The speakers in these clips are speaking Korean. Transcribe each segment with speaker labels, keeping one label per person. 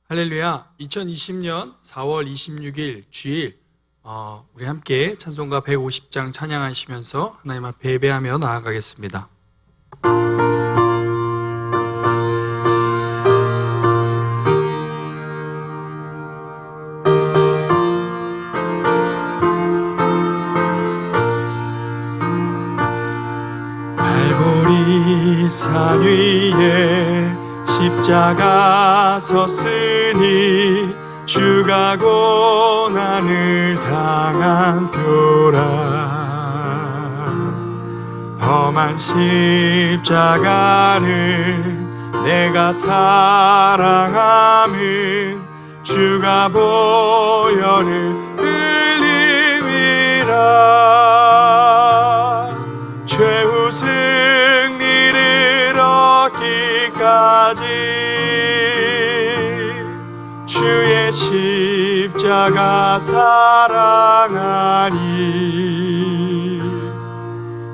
Speaker 1: 할렐루야. 2020년 4월 26일 주일 우리 함께 찬송가 150장 찬양하시면서 하나님 앞에 예배하며 나아가겠습니다. 발보리 산 위에 십자가 섰으니 주가 고난을 당한 표라. 험한 십자가를 내가 사랑함은 주가 보혈을 흘림이라. 최후 승리를 얻기까지 주의 십자가 사랑하리.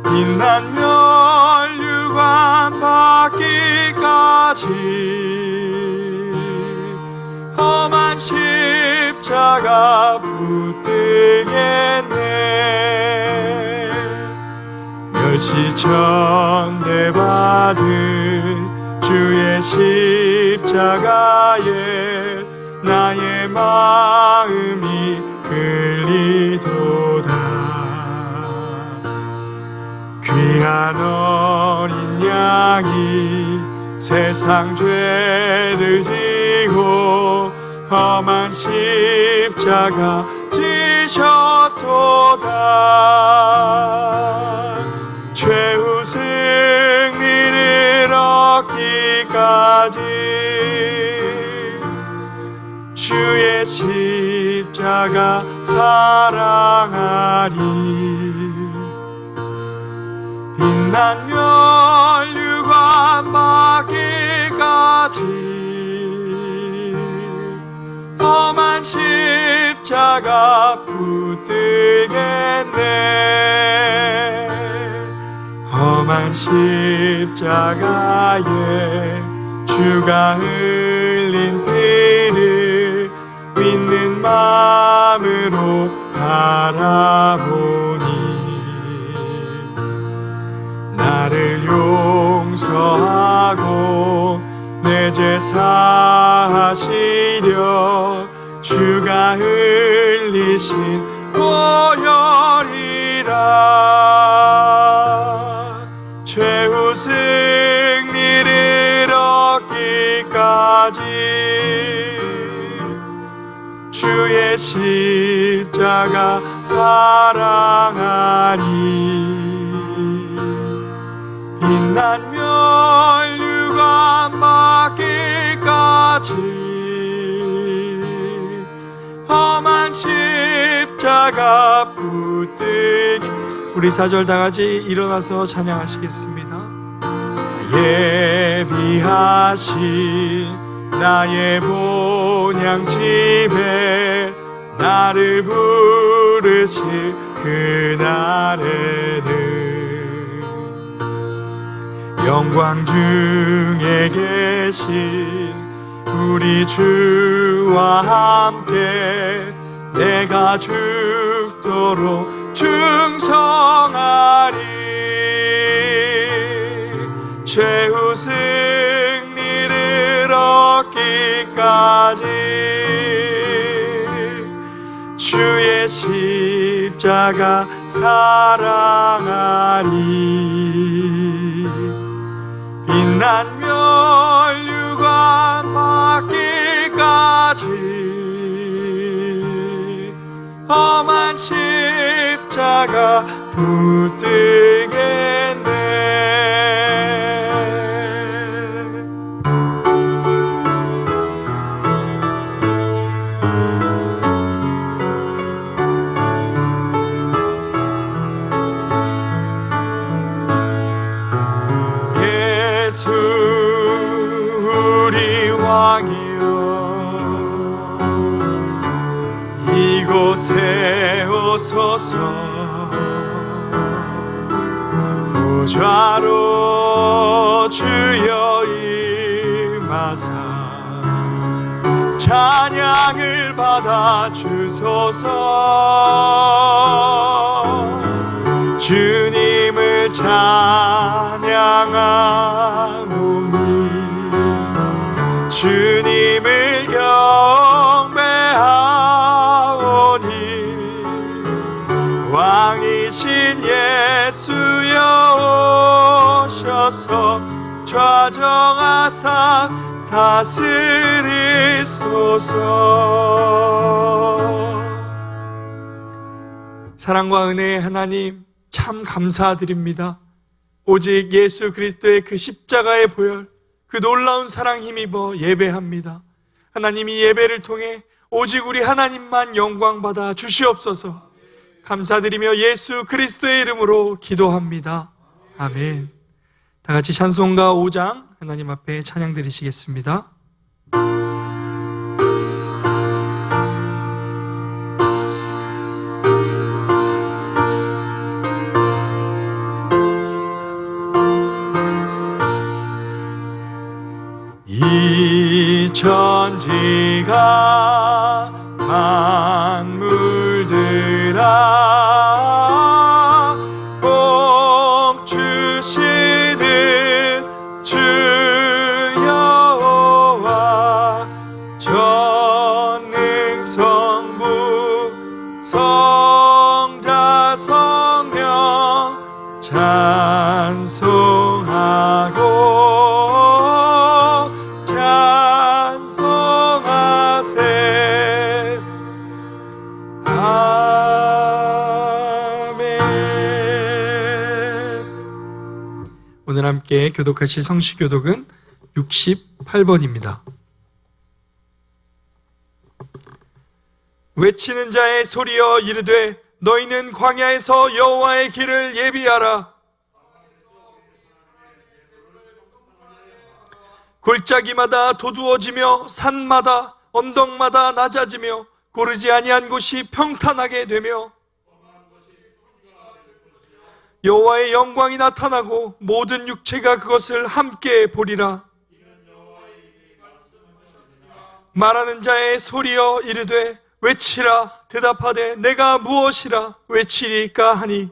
Speaker 1: 빛난 면류관 받기까지 험한 십자가 붙들겠네. 멸시천대 받은 주의 십자가에 나의 마음이 끌리도다. 귀한 어린 양이 세상 죄를 지고 험한 십자가 지셨도다. 최후 승리를 얻기까지 주의 십자가 사랑하리. 빛난 면류관 받기까지 험한 십자가 붙들겠네. 험한 십자가에 주가 흘린 피를 믿는 마음으로 바라보니 나를 용서하고 내 죄 사하시려 주가 흘리신 보혈이라. 최후 승리를 얻기까지 주의 십자가 사랑하리. 빛난 면류관 받기까지 험한 십자가 붙들기. 우리 4절 다같이 일어나서 찬양하시겠습니다. 예비하신 나의 본향 집에 나를 부르실 그날에는 영광 중에 계신 우리 주와 함께 내가 죽도록 충성하리. 최후 승리를 얻기까지 주의 십자가 사랑하리. 빛난 면류관 받기까지 험한 십자가 붙들겠네. 예수 우리 왕이여 이곳에 오소서. 보좌로 주여 임하사 찬양을 받아 주소서. 주님을 찬양하오니 주님을 경배하오니 왕이신 예수여 오셔서 좌정하사 다스리소서. 사랑과 은혜의 하나님, 참 감사드립니다. 오직 예수 그리스도의 그 십자가의 보혈, 그 놀라운 사랑 힘입어 예배합니다. 하나님, 이 예배를 통해 오직 우리 하나님만 영광받아 주시옵소서. 감사드리며 예수 그리스도의 이름으로 기도합니다. 아멘. 다 같이 찬송가 5장 하나님 앞에 찬양 드리시겠습니다. 이 천지가 만물들아 복 주시는 주 여호와 전능 성부 성자 성령 찬송하고 오늘 함께 교독하실 성시교독은 68번입니다. 외치는 자의 소리여 이르되 너희는 광야에서 여호와의 길을 예비하라. 골짜기마다 도두어지며 산마다 언덕마다 낮아지며 고르지 아니한 곳이 평탄하게 되며 여호와의 영광이 나타나고 모든 육체가 그것을 함께 보리라. 말하는 자의 소리여 이르되 외치라. 대답하되 내가 무엇이라 외치리까 하니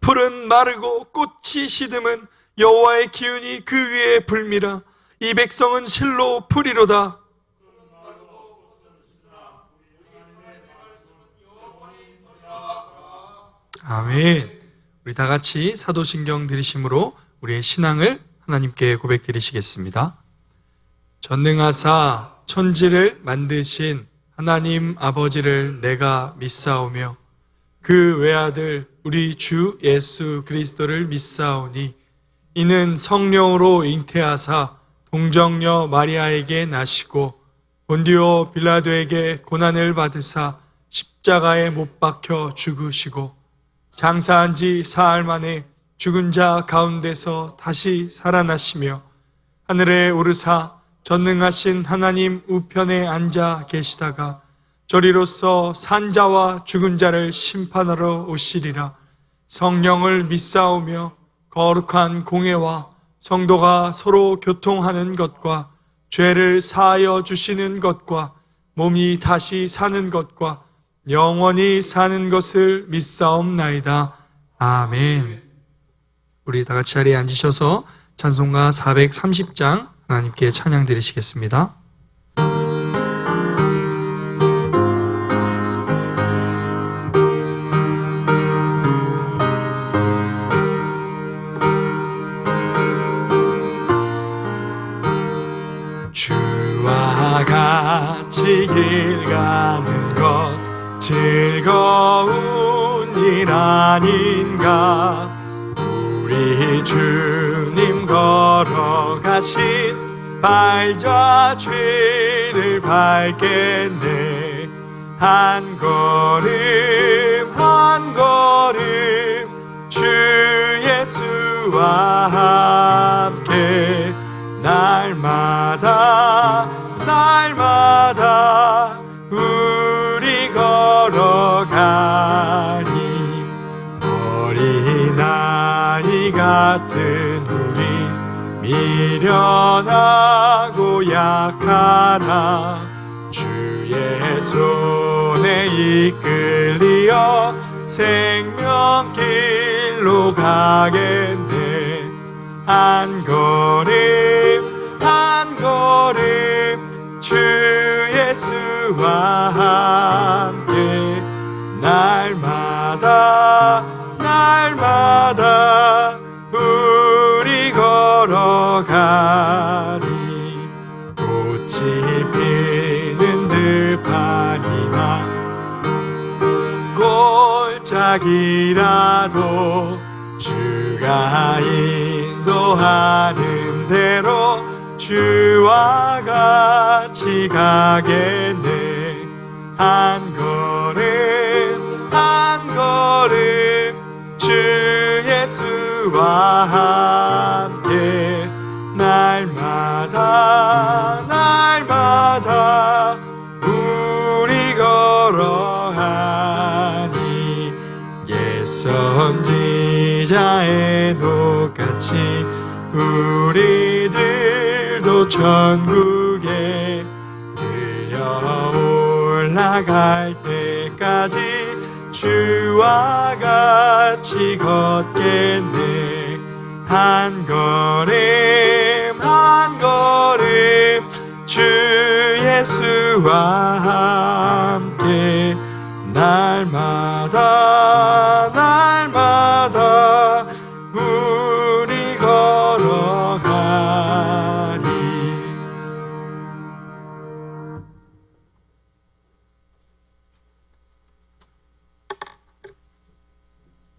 Speaker 1: 풀은 마르고 꽃이 시듬은 여호와의 기운이 그 위에 불미라. 이 백성은 실로 풀이로다. 아멘. 우리 다 같이 사도신경 들으심으로 우리의 신앙을 하나님께 고백드리시겠습니다. 전능하사 천지를 만드신 하나님 아버지를 내가 믿사오며 그 외아들 우리 주 예수 그리스도를 믿사오니 이는 성령으로 잉태하사 동정녀 마리아에게 나시고 본디오 빌라도에게 고난을 받으사 십자가에 못 박혀 죽으시고 장사한 지 사흘 만에 죽은 자 가운데서 다시 살아나시며 하늘에 오르사 전능하신 하나님 우편에 앉아 계시다가 저리로서 산자와 죽은 자를 심판하러 오시리라. 성령을 믿사오며 거룩한 공회와 성도가 서로 교통하는 것과 죄를 사하여 주시는 것과 몸이 다시 사는 것과 영원히 사는 것을 믿사옵나이다. 아멘. 우리 다 같이 자리에 앉으셔서 찬송가 430장 하나님께 찬양 드리시겠습니다. 주와 같이 길 가는 것 즐거운 일 아닌가. 우리 주님 걸어가신 발자 죄를 밟겠네. 한 걸음 한 걸음 주 예수와 함께 날마다 날마다 우리 걸어가니 어린아이 같은 우리 미련하고 약하나 주의 손에 이끌리어 생명길로 가겠네. 한 걸음 한 걸음 주 예수와 함께 날마다 날마다 우리 걸어가리. 꽃이 피는 들판이나 골짜기라도 주가 인도하는 대로 주와 같이 가겠네. 한 걸음 한 걸음 주 예수와 함께 날마다 날마다 우리 걸어가니. 옛 선지자의 녹같이 우리들도 천국에 들여 올라갈 때까지 주와 같이 걷겠네. 한 걸음 한 걸음 주 예수와 함께 날마다 날마다 우리 걸어가리.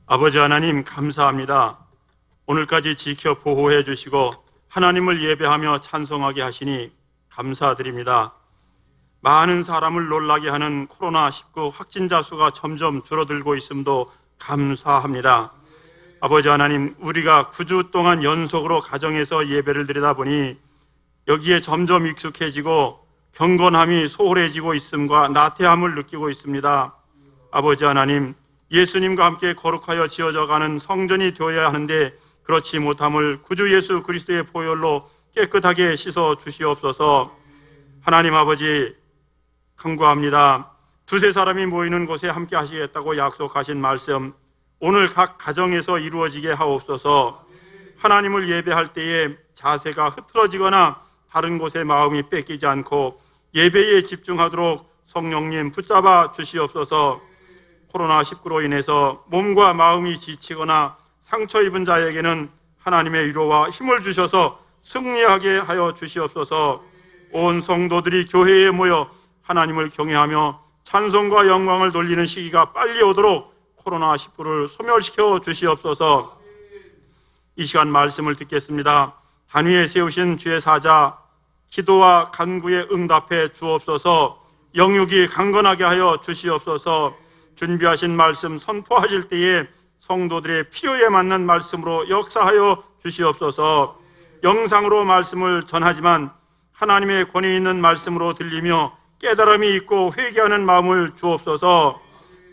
Speaker 2: 아버지 하나님, 감사합니다. 오늘까지 지켜 보호해 주시고 하나님을 예배하며 찬송하게 하시니 감사드립니다. 많은 사람을 놀라게 하는 코로나19 확진자 수가 점점 줄어들고 있음도 감사합니다. 아버지 하나님, 우리가 9주 동안 연속으로 가정에서 예배를 드리다 보니 여기에 점점 익숙해지고 경건함이 소홀해지고 있음과 나태함을 느끼고 있습니다. 아버지 하나님, 예수님과 함께 거룩하여 지어져가는 성전이 되어야 하는데 그렇지 못함을 구주 예수 그리스도의 보혈로 깨끗하게 씻어 주시옵소서. 하나님 아버지, 간구합니다. 두세 사람이 모이는 곳에 함께 하시겠다고 약속하신 말씀, 오늘 각 가정에서 이루어지게 하옵소서. 하나님을 예배할 때에 자세가 흐트러지거나 다른 곳에 마음이 뺏기지 않고 예배에 집중하도록 성령님 붙잡아 주시옵소서. 코로나19로 인해서 몸과 마음이 지치거나 상처 입은 자에게는 하나님의 위로와 힘을 주셔서 승리하게 하여 주시옵소서. 온 성도들이 교회에 모여 하나님을 경외하며 찬송과 영광을 돌리는 시기가 빨리 오도록 코로나19를 소멸시켜 주시옵소서. 이 시간 말씀을 듣겠습니다. 단위에 세우신 주의 사자, 기도와 간구에 응답해 주옵소서. 영육이 강건하게 하여 주시옵소서. 준비하신 말씀 선포하실 때에 성도들의 필요에 맞는 말씀으로 역사하여 주시옵소서. 영상으로 말씀을 전하지만 하나님의 권위 있는 말씀으로 들리며 깨달음이 있고 회개하는 마음을 주옵소서.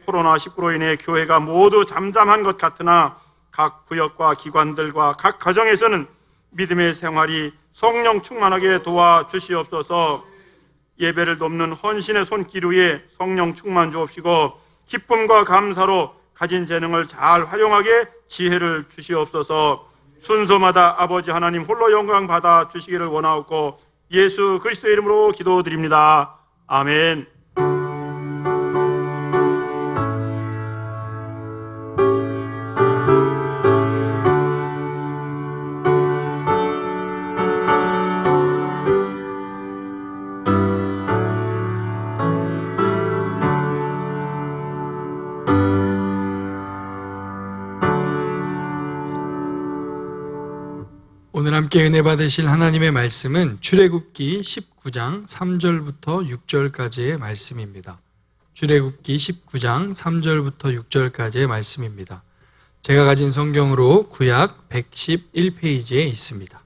Speaker 2: 코로나19로 인해 교회가 모두 잠잠한 것 같으나 각 구역과 기관들과 각 가정에서는 믿음의 생활이 성령 충만하게 도와주시옵소서. 예배를 돕는 헌신의 손길 위에 성령 충만 주옵시고 기쁨과 감사로 가진 재능을 잘 활용하게 지혜를 주시옵소서. 순서마다 아버지 하나님 홀로 영광 받아 주시기를 원하옵고 예수 그리스도의 이름으로 기도드립니다. 아멘.
Speaker 1: 오늘 함께 은혜 받으실 하나님의 말씀은 출애굽기 19장 3절부터 6절까지의 말씀입니다. 출애굽기 19장 3절부터 6절까지의 말씀입니다. 제가 가진 성경으로 구약 111페이지에 있습니다.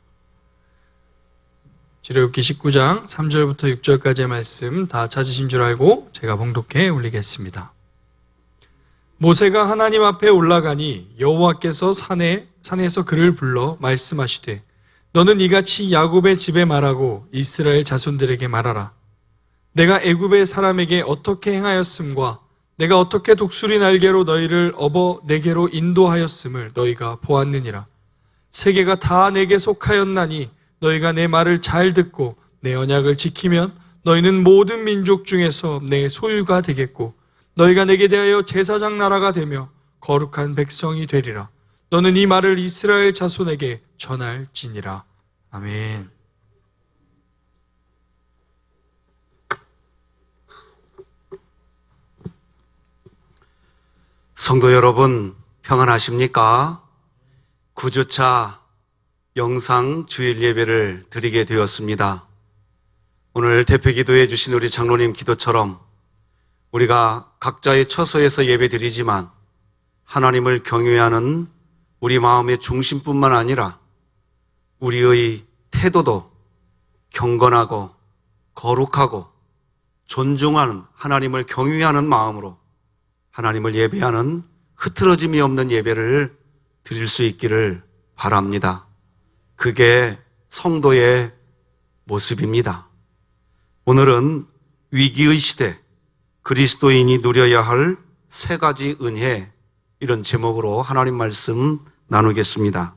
Speaker 1: 출애굽기 19장 3절부터 6절까지의 말씀 다 찾으신 줄 알고 제가 봉독해 올리겠습니다. 모세가 하나님 앞에 올라가니 여호와께서 산에 산에서 그를 불러 말씀하시되 너는 이같이 야곱의 집에 말하고 이스라엘 자손들에게 말하라. 내가 애굽의 사람에게 어떻게 행하였음과 내가 어떻게 독수리 날개로 너희를 업어 내게로 인도하였음을 너희가 보았느니라. 세계가 다 내게 속하였나니 너희가 내 말을 잘 듣고 내 언약을 지키면 너희는 모든 민족 중에서 내 소유가 되겠고 너희가 내게 대하여 제사장 나라가 되며 거룩한 백성이 되리라. 너는 이 말을 이스라엘 자손에게 전할지니라. 아멘.
Speaker 3: 성도 여러분, 평안하십니까? 9주차 영상 주일 예배를 드리게 되었습니다. 오늘 대표 기도해 주신 우리 장로님 기도처럼 우리가 각자의 처소에서 예배 드리지만 하나님을 경외하는 우리 마음의 중심뿐만 아니라 우리의 태도도 경건하고 거룩하고 존중하는 하나님을 경외하는 마음으로 하나님을 예배하는 흐트러짐이 없는 예배를 드릴 수 있기를 바랍니다. 그게 성도의 모습입니다. 오늘은 위기의 시대, 그리스도인이 누려야 할 3가지 은혜, 이런 제목으로 하나님 말씀 나누겠습니다.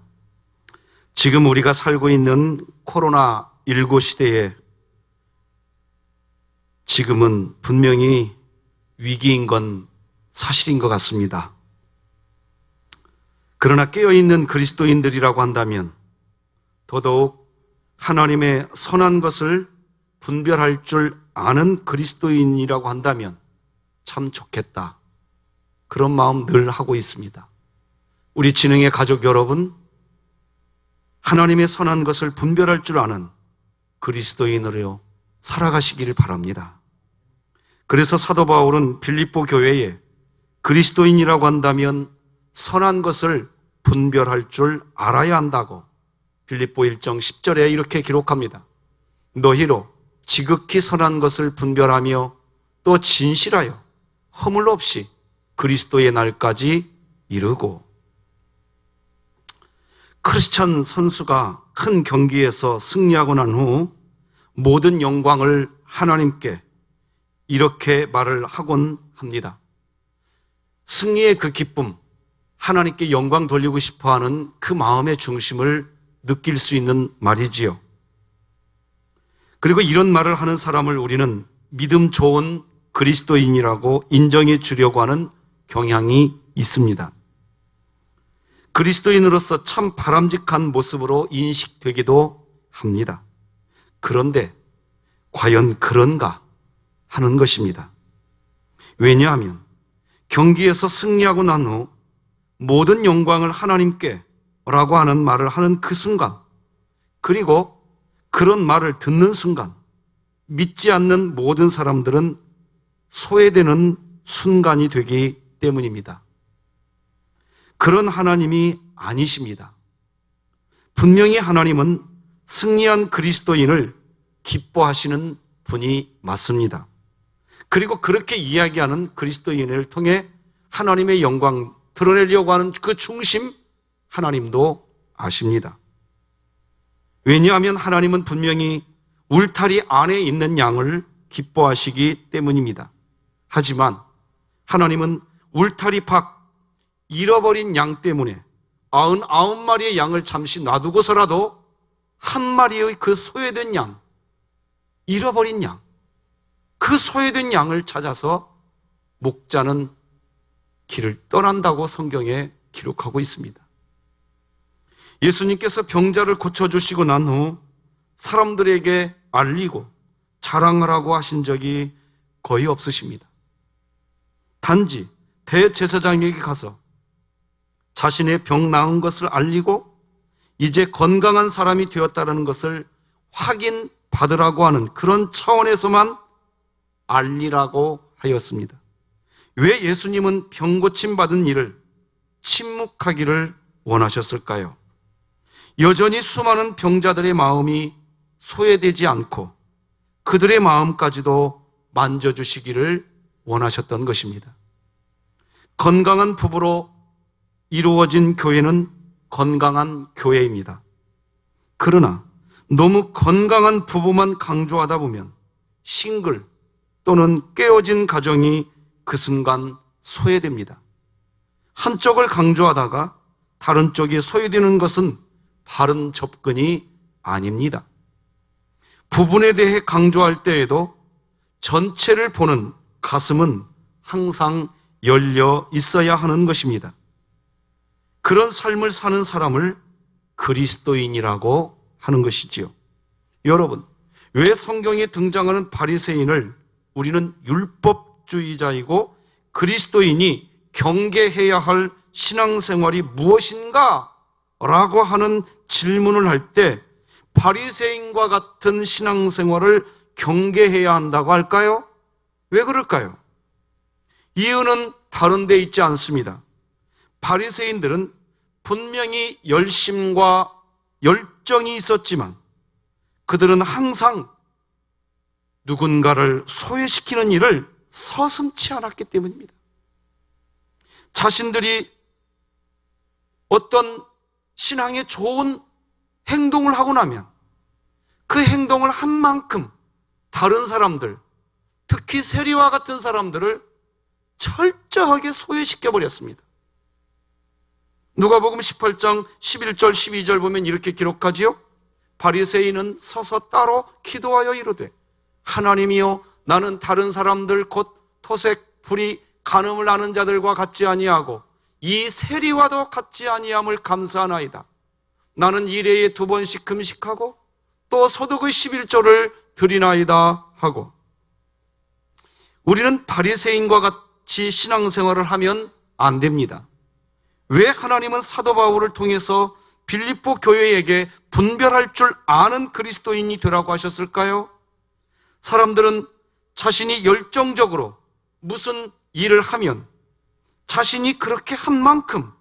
Speaker 3: 지금 우리가 살고 있는 코로나19 시대에 지금은 분명히 위기인 건 사실인 것 같습니다. 그러나 깨어있는 그리스도인들이라고 한다면 더더욱 하나님의 선한 것을 분별할 줄 아는 그리스도인이라고 한다면 참 좋겠다. 그런 마음 늘 하고 있습니다. 우리 진흥의 가족 여러분, 하나님의 선한 것을 분별할 줄 아는 그리스도인으로 살아가시기를 바랍니다. 그래서 사도 바울은 빌립보 교회에 그리스도인이라고 한다면 선한 것을 분별할 줄 알아야 한다고 빌립보 1장 10절에 이렇게 기록합니다. 너희로 지극히 선한 것을 분별하며 또 진실하여 허물 없이 그리스도의 날까지 이르고. 크리스찬 선수가 큰 경기에서 승리하고 난 후 모든 영광을 하나님께 이렇게 말을 하곤 합니다. 승리의 그 기쁨, 하나님께 영광 돌리고 싶어하는 그 마음의 중심을 느낄 수 있는 말이지요. 그리고 이런 말을 하는 사람을 우리는 믿음 좋은 그리스도인이라고 인정해 주려고 하는 경향이 있습니다. 그리스도인으로서 참 바람직한 모습으로 인식되기도 합니다. 그런데 과연 그런가 하는 것입니다. 왜냐하면 경기에서 승리하고 난 후 모든 영광을 하나님께 라고 하는 말을 하는 그 순간, 그리고 그런 말을 듣는 순간 믿지 않는 모든 사람들은 소외되는 순간이 되기 때문입니다. 그런 하나님이 아니십니다. 분명히 하나님은 승리한 그리스도인을 기뻐하시는 분이 맞습니다. 그리고 그렇게 이야기하는 그리스도인을 통해 하나님의 영광 드러내려고 하는 그 중심, 하나님도 아십니다. 왜냐하면 하나님은 분명히 울타리 안에 있는 양을 기뻐하시기 때문입니다. 하지만 하나님은 울타리 밖 잃어버린 양 때문에 99마리의 양을 잠시 놔두고서라도 한 마리의 그 소외된 양, 잃어버린 양, 그 소외된 양을 찾아서 목자는 길을 떠난다고 성경에 기록하고 있습니다. 예수님께서 병자를 고쳐주시고 난 후 사람들에게 알리고 자랑하라고 하신 적이 거의 없으십니다. 단지 대제사장에게 가서 자신의 병 나은 것을 알리고 이제 건강한 사람이 되었다는 것을 확인받으라고 하는 그런 차원에서만 알리라고 하였습니다. 왜 예수님은 병 고침받은 일을 침묵하기를 원하셨을까요? 여전히 수많은 병자들의 마음이 소외되지 않고 그들의 마음까지도 만져주시기를 원하셨던 것입니다. 건강한 부부로 이루어진 교회는 건강한 교회입니다. 그러나 너무 건강한 부부만 강조하다 보면 싱글 또는 깨어진 가정이 그 순간 소외됩니다. 한쪽을 강조하다가 다른 쪽이 소외되는 것은 바른 접근이 아닙니다. 부분에 대해 강조할 때에도 전체를 보는 가슴은 항상 열려 있어야 하는 것입니다. 그런 삶을 사는 사람을 그리스도인이라고 하는 것이지요. 여러분, 왜 성경에 등장하는 바리새인을 우리는 율법주의자이고 그리스도인이 경계해야 할 신앙생활이 무엇인가? 라고 하는 질문을 할 때 바리새인과 같은 신앙생활을 경계해야 한다고 할까요? 왜 그럴까요? 이유는 다른 데 있지 않습니다. 바리새인들은 분명히 열심과 열정이 있었지만 그들은 항상 누군가를 소외시키는 일을 서슴지 않았기 때문입니다. 자신들이 어떤 신앙에 좋은 행동을 하고 나면 그 행동을 한 만큼 다른 사람들, 특히 세리와 같은 사람들을 철저하게 소외시켜버렸습니다. 누가복음 18장 11절 12절 보면 이렇게 기록하지요. 바리새인은 서서 따로 기도하여 이르되 하나님이여 나는 다른 사람들 곧 토색, 불의, 간음을 하는 자들과 같지 아니하고 이 세리와도 같지 아니함을 감사하나이다. 나는 일해에 2번씩 금식하고 또 소득의 11조를 드리나이다 하고, 우리는 바리새인과 같이 신앙생활을 하면 안 됩니다. 왜 하나님은 사도 바울을 통해서 빌립보 교회에게 분별할 줄 아는 그리스도인이 되라고 하셨을까요? 사람들은 자신이 열정적으로 무슨 일을 하면 자신이 그렇게 한 만큼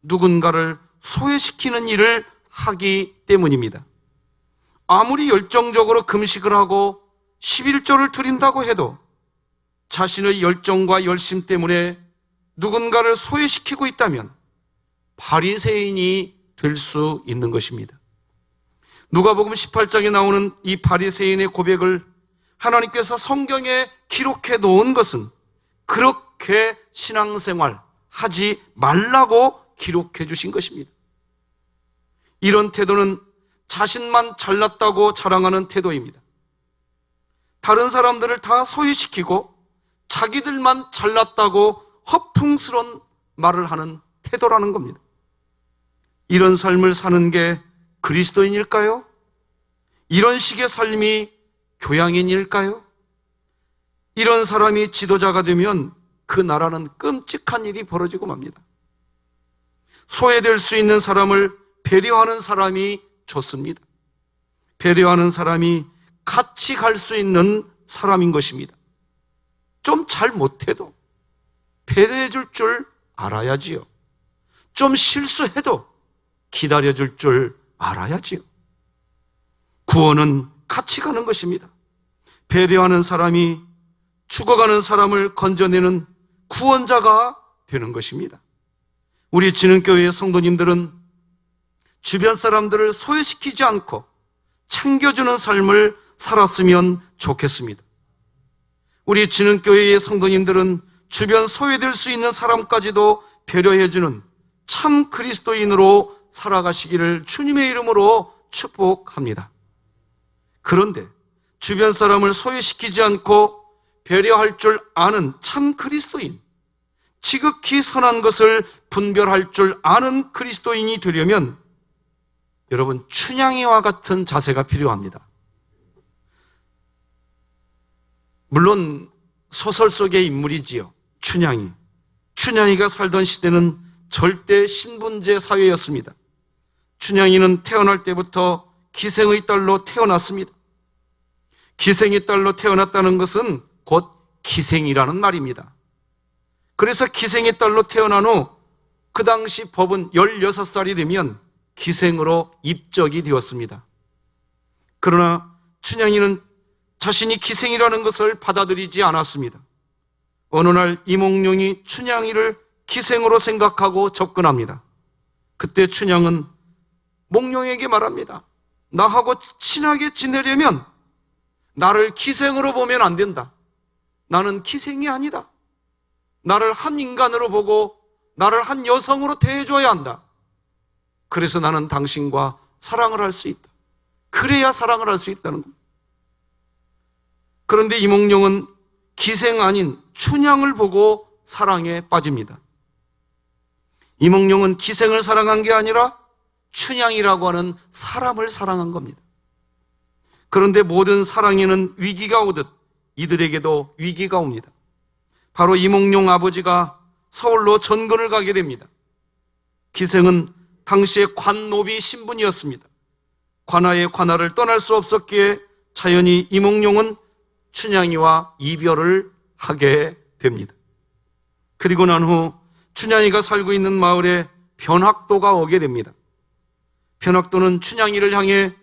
Speaker 3: 누군가를 소외시키는 일을 하기 때문입니다. 아무리 열정적으로 금식을 하고 11조를 드린다고 해도 자신의 열정과 열심 때문에 누군가를 소외시키고 있다면 바리새인이 될 수 있는 것입니다. 누가복음 18장에 나오는 이 바리새인의 고백을 하나님께서 성경에 기록해 놓은 것은 그렇게 신앙생활 하지 말라고 기록해 주신 것입니다. 이런 태도는 자신만 잘났다고 자랑하는 태도입니다. 다른 사람들을 다 소외시키고 자기들만 잘났다고 허풍스러운 말을 하는 태도라는 겁니다. 이런 삶을 사는 게 그리스도인일까요? 이런 식의 삶이 교양인일까요? 이런 사람이 지도자가 되면 그 나라는 끔찍한 일이 벌어지고 맙니다. 소외될 수 있는 사람을 배려하는 사람이 좋습니다. 배려하는 사람이 같이 갈 수 있는 사람인 것입니다. 좀 잘 못해도 배려해 줄 줄 알아야지요. 좀 실수해도 기다려 줄 줄 알아야지요. 구원은 같이 가는 것입니다. 배려하는 사람이 죽어가는 사람을 건져내는 구원자가 되는 것입니다. 우리 진흥교회의 성도님들은 주변 사람들을 소외시키지 않고 챙겨주는 삶을 살았으면 좋겠습니다. 우리 진흥교회의 성도님들은 주변 소외될 수 있는 사람까지도 배려해주는 참 그리스도인으로 살아가시기를 주님의 이름으로 축복합니다. 그런데 주변 사람을 소외시키지 않고 배려할 줄 아는 참 그리스도인, 지극히 선한 것을 분별할 줄 아는 그리스도인이 되려면 여러분, 춘향이와 같은 자세가 필요합니다. 물론 소설 속의 인물이지요. 춘향이가 살던 시대는 절대 신분제 사회였습니다. 춘향이는 태어날 때부터 기생의 딸로 태어났습니다. 기생의 딸로 태어났다는 것은 곧 기생이라는 말입니다. 그래서 기생의 딸로 태어난 후 그 당시 법은 16살이 되면 기생으로 입적이 되었습니다. 그러나 춘향이는 자신이 기생이라는 것을 받아들이지 않았습니다. 어느 날 이몽룡이 춘향이를 기생으로 생각하고 접근합니다. 그때 춘향은 몽룡에게 말합니다. 나하고 친하게 지내려면 나를 기생으로 보면 안 된다. 나는 기생이 아니다. 나를 한 인간으로 보고 나를 한 여성으로 대해줘야 한다. 그래서 나는 당신과 사랑을 할 수 있다. 그래야 사랑을 할 수 있다는 겁니다. 그런데 이몽룡은 기생 아닌 춘향을 보고 사랑에 빠집니다. 이몽룡은 기생을 사랑한 게 아니라 춘향이라고 하는 사람을 사랑한 겁니다. 그런데 모든 사랑에는 위기가 오듯 이들에게도 위기가 옵니다. 바로 이몽룡 아버지가 서울로 전근을 가게 됩니다. 기생은 당시의 관노비 신분이었습니다. 관아의 관아를 떠날 수 없었기에 자연히 이몽룡은 춘향이와 이별을 하게 됩니다. 그리고 난 후 춘향이가 살고 있는 마을에 변학도가 오게 됩니다. 변학도는 춘향이를 향해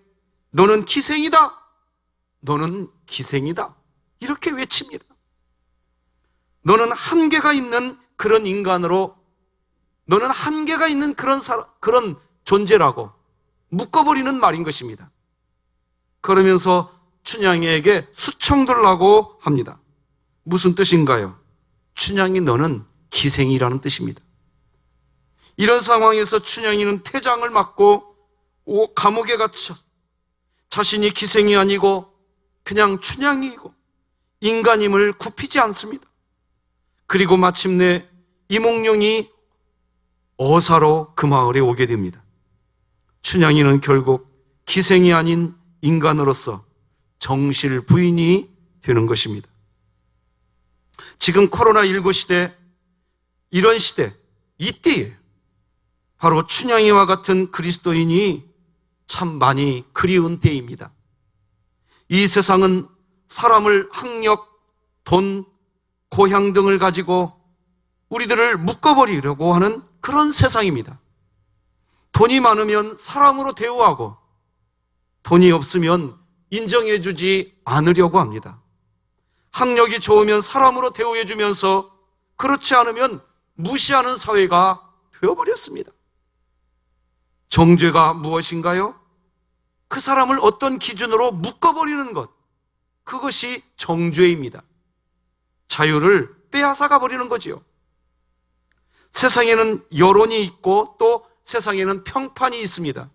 Speaker 3: 너는 기생이다. 너는 기생이다. 이렇게 외칩니다. 너는 한계가 있는 그런 인간으로, 너는 한계가 있는 그런 존재라고 묶어버리는 말인 것입니다. 그러면서 춘향이에게 수청들라고 합니다. 무슨 뜻인가요? 춘향이 너는 기생이라는 뜻입니다. 이런 상황에서 춘향이는 퇴장을 맞고 감옥에 갇혀 자신이 기생이 아니고 그냥 춘향이고 인간임을 굽히지 않습니다. 그리고 마침내 이몽룡이 어사로 그 마을에 오게 됩니다. 춘향이는 결국 기생이 아닌 인간으로서 정실 부인이 되는 것입니다. 지금 코로나19 시대, 이런 시대, 이때에 바로 춘향이와 같은 그리스도인이 참 많이 그리운 때입니다. 이 세상은 사람을 학력, 돈, 고향 등을 가지고 우리들을 묶어버리려고 하는 그런 세상입니다. 돈이 많으면 사람으로 대우하고 돈이 없으면 인정해주지 않으려고 합니다. 학력이 좋으면 사람으로 대우해주면서 그렇지 않으면 무시하는 사회가 되어버렸습니다. 정죄가 무엇인가요? 그 사람을 어떤 기준으로 묶어버리는 것, 그것이 정죄입니다. 자유를 빼앗아가 버리는 거지요. 세상에는 여론이 있고 또 세상에는 평판이 있습니다.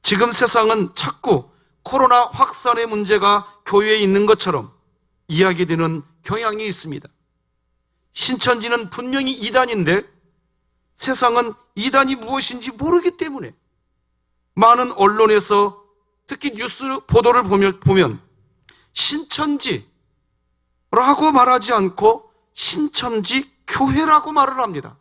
Speaker 3: 지금 세상은 자꾸 코로나 확산의 문제가 교회에 있는 것처럼 이야기되는 경향이 있습니다. 신천지는 분명히 이단인데 세상은 이단이 무엇인지 모르기 때문에 많은 언론에서 특히 뉴스 보도를 보면 신천지라고 말하지 않고 신천지 교회라고 말을 합니다.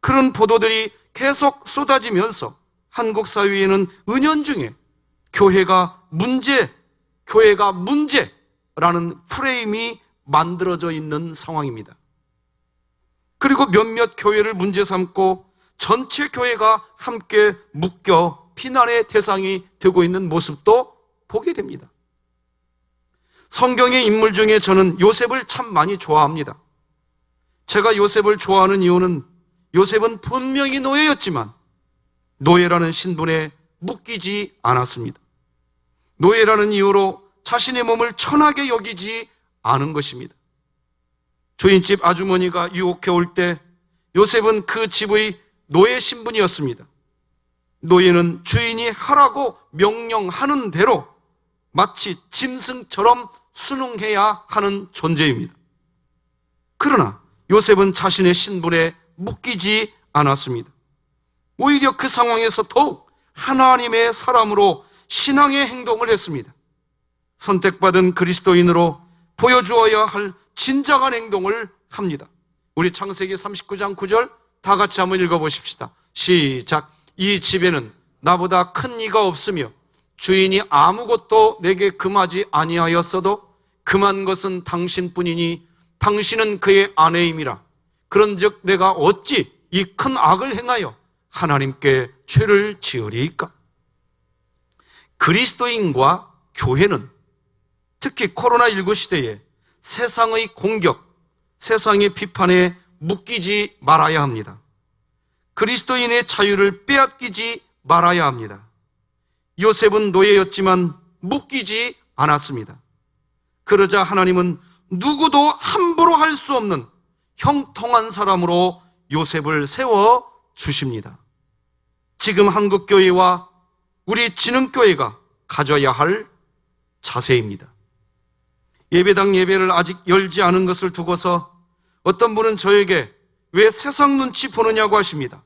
Speaker 3: 그런 보도들이 계속 쏟아지면서 한국 사회에는 은연중에 교회가 문제라는 프레임이 만들어져 있는 상황입니다. 그리고 몇몇 교회를 문제 삼고 전체 교회가 함께 묶여 비난의 대상이 되고 있는 모습도 보게 됩니다. 성경의 인물 중에 저는 요셉을 참 많이 좋아합니다. 제가 요셉을 좋아하는 이유는 요셉은 분명히 노예였지만 노예라는 신분에 묶이지 않았습니다. 노예라는 이유로 자신의 몸을 천하게 여기지 않은 것입니다. 주인집 아주머니가 유혹해 올 때 요셉은 그 집의 노예 신분이었습니다. 노예는 주인이 하라고 명령하는 대로 마치 짐승처럼 순응해야 하는 존재입니다. 그러나 요셉은 자신의 신분에 묶이지 않았습니다. 오히려 그 상황에서 더욱 하나님의 사람으로 신앙의 행동을 했습니다. 선택받은 그리스도인으로 보여주어야 할 진정한 행동을 합니다. 우리 창세기 39장 9절 다 같이 한번 읽어보십시다. 시작. 이 집에는 나보다 큰 이가 없으며 주인이 아무것도 내게 금하지 아니하였어도 금한 것은 당신뿐이니 당신은 그의 아내임이라. 그런즉 내가 어찌 이 큰 악을 행하여 하나님께 죄를 지으리이까? 그리스도인과 교회는 특히 코로나19 시대에 세상의 공격, 세상의 비판에 묶이지 말아야 합니다. 그리스도인의 자유를 빼앗기지 말아야 합니다. 요셉은 노예였지만 묶이지 않았습니다. 그러자 하나님은 누구도 함부로 할 수 없는 형통한 사람으로 요셉을 세워 주십니다. 지금 한국교회와 우리 진흥교회가 가져야 할 자세입니다. 예배당 예배를 아직 열지 않은 것을 두고서 어떤 분은 저에게 왜 세상 눈치 보느냐고 하십니다.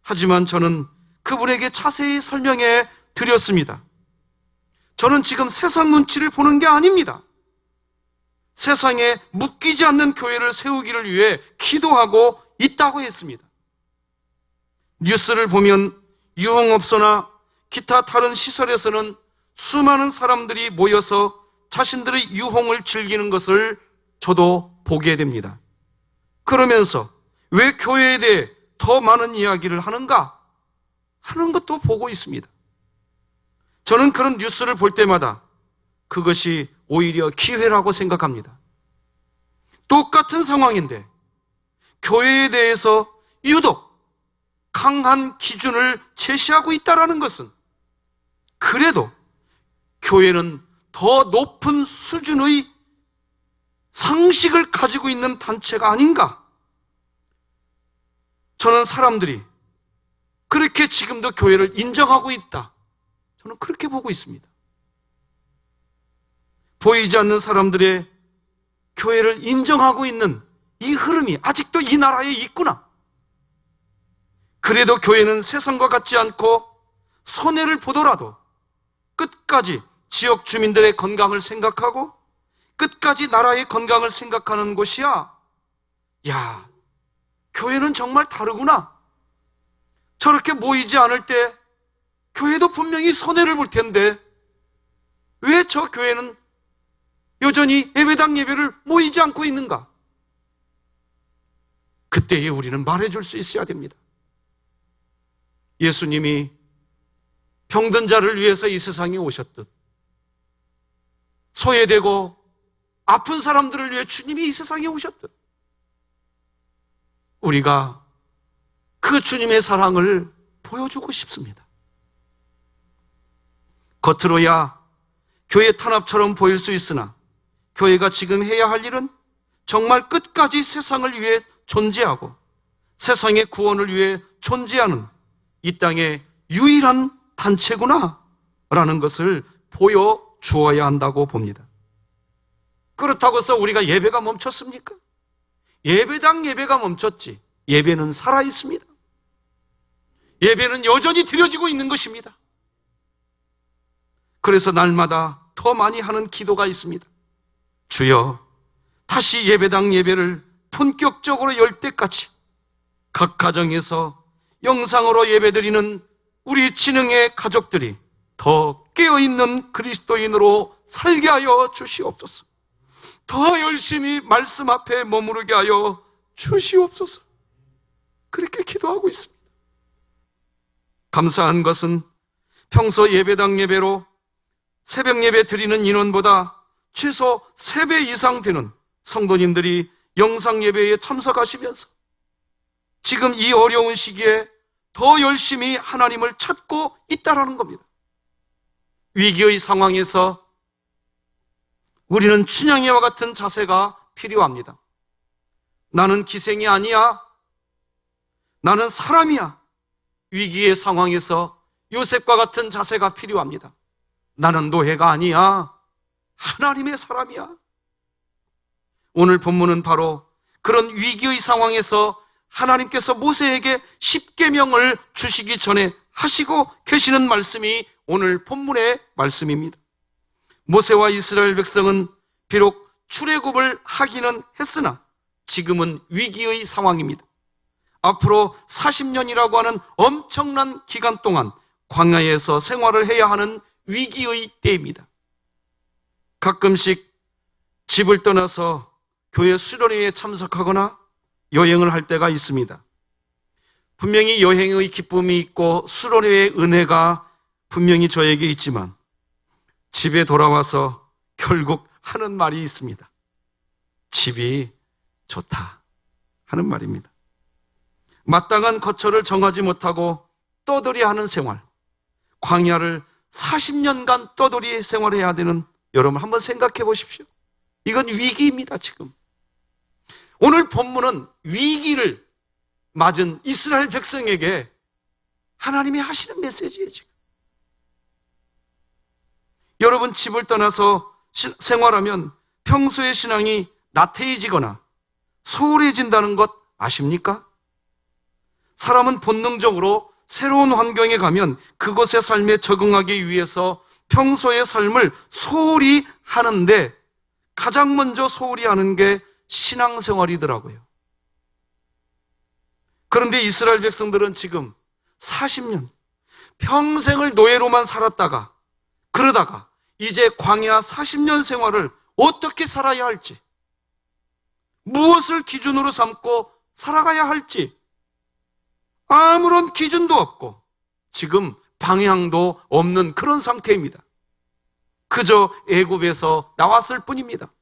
Speaker 3: 하지만 저는 그분에게 자세히 설명해 드렸습니다. 저는 지금 세상 눈치를 보는 게 아닙니다. 세상에 묶이지 않는 교회를 세우기를 위해 기도하고 있다고 했습니다. 뉴스를 보면 유흥업소나 기타 다른 시설에서는 수많은 사람들이 모여서 자신들의 유흥을 즐기는 것을 저도 보게 됩니다. 그러면서 왜 교회에 대해 더 많은 이야기를 하는가 하는 것도 보고 있습니다. 저는 그런 뉴스를 볼 때마다 그것이 오히려 기회라고 생각합니다. 똑같은 상황인데 교회에 대해서 유독 강한 기준을 제시하고 있다는 것은 그래도 교회는 더 높은 수준의 상식을 가지고 있는 단체가 아닌가? 저는 사람들이 그렇게 지금도 교회를 인정하고 있다. 저는 그렇게 보고 있습니다. 보이지 않는 사람들의 교회를 인정하고 있는 이 흐름이 아직도 이 나라에 있구나. 그래도 교회는 세상과 같지 않고 손해를 보더라도 끝까지 지역 주민들의 건강을 생각하고 끝까지 나라의 건강을 생각하는 곳이야. 야, 교회는 정말 다르구나. 저렇게 모이지 않을 때 교회도 분명히 손해를 볼 텐데 왜 저 교회는 여전히 예배당 예배를 모이지 않고 있는가? 그때에 우리는 말해줄 수 있어야 됩니다. 예수님이 병든 자를 위해서 이 세상에 오셨듯 소외되고 아픈 사람들을 위해 주님이 이 세상에 오셨듯 우리가 그 주님의 사랑을 보여주고 싶습니다. 겉으로야 교회 탄압처럼 보일 수 있으나 교회가 지금 해야 할 일은 정말 끝까지 세상을 위해 존재하고 세상의 구원을 위해 존재하는 이 땅의 유일한 단체구나 라는 것을 보여주어야 한다고 봅니다. 그렇다고 해서 우리가 예배가 멈췄습니까? 예배당 예배가 멈췄지 예배는 살아있습니다. 예배는 여전히 드려지고 있는 것입니다. 그래서 날마다 더 많이 하는 기도가 있습니다. 주여, 다시 예배당 예배를 본격적으로 열 때까지 각 가정에서 영상으로 예배드리는 우리 진흥의 가족들이 더 깨어있는 그리스도인으로 살게 하여 주시옵소서. 더 열심히 말씀 앞에 머무르게 하여 주시옵소서. 그렇게 기도하고 있습니다. 감사한 것은 평소 예배당 예배로 새벽 예배 드리는 인원보다 최소 3배 이상 되는 성도님들이 영상 예배에 참석하시면서 지금 이 어려운 시기에 더 열심히 하나님을 찾고 있다라는 겁니다. 위기의 상황에서 우리는 춘향이와 같은 자세가 필요합니다. 나는 기생이 아니야. 나는 사람이야. 위기의 상황에서 요셉과 같은 자세가 필요합니다. 나는 노예가 아니야. 하나님의 사람이야. 오늘 본문은 바로 그런 위기의 상황에서 하나님께서 모세에게 십계명을 주시기 전에 하시고 계시는 말씀이 오늘 본문의 말씀입니다. 모세와 이스라엘 백성은 비록 출애굽을 하기는 했으나 지금은 위기의 상황입니다. 앞으로 40년이라고 하는 엄청난 기간 동안 광야에서 생활을 해야 하는 위기의 때입니다. 가끔씩 집을 떠나서 교회 수련회에 참석하거나 여행을 할 때가 있습니다. 분명히 여행의 기쁨이 있고 수련회의 은혜가 분명히 저에게 있지만 집에 돌아와서 결국 하는 말이 있습니다. 집이 좋다 하는 말입니다. 마땅한 거처를 정하지 못하고 떠돌이 하는 생활, 광야를 40년간 떠돌이 생활해야 되는 여러분 한번 생각해 보십시오. 이건 위기입니다, 지금. 오늘 본문은 위기를 맞은 이스라엘 백성에게 하나님이 하시는 메시지예요, 지금. 여러분 집을 떠나서 생활하면 평소의 신앙이 나태해지거나 소홀해진다는 것 아십니까? 사람은 본능적으로 새로운 환경에 가면 그곳의 삶에 적응하기 위해서 평소의 삶을 소홀히 하는데 가장 먼저 소홀히 하는 게 신앙생활이더라고요. 그런데 이스라엘 백성들은 지금 40년, 평생을 노예로만 살았다가 그러다가 이제 광야 40년 생활을 어떻게 살아야 할지, 무엇을 기준으로 삼고 살아가야 할지 아무런 기준도 없고 지금 방향도 없는 그런 상태입니다. 그저 애굽에서 나왔을 뿐입니다.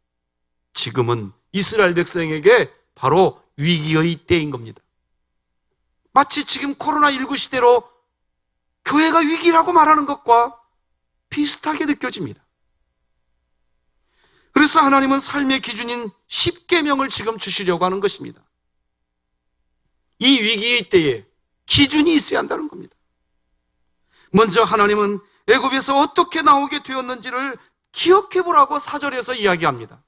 Speaker 3: 지금은 이스라엘 백성에게 바로 위기의 때인 겁니다. 마치 지금 코로나19 시대로 교회가 위기라고 말하는 것과 비슷하게 느껴집니다. 그래서 하나님은 삶의 기준인 10계명을 지금 주시려고 하는 것입니다. 이 위기의 때에 기준이 있어야 한다는 겁니다. 먼저 하나님은 애굽에서 어떻게 나오게 되었는지를 기억해 보라고 4절에서 이야기합니다.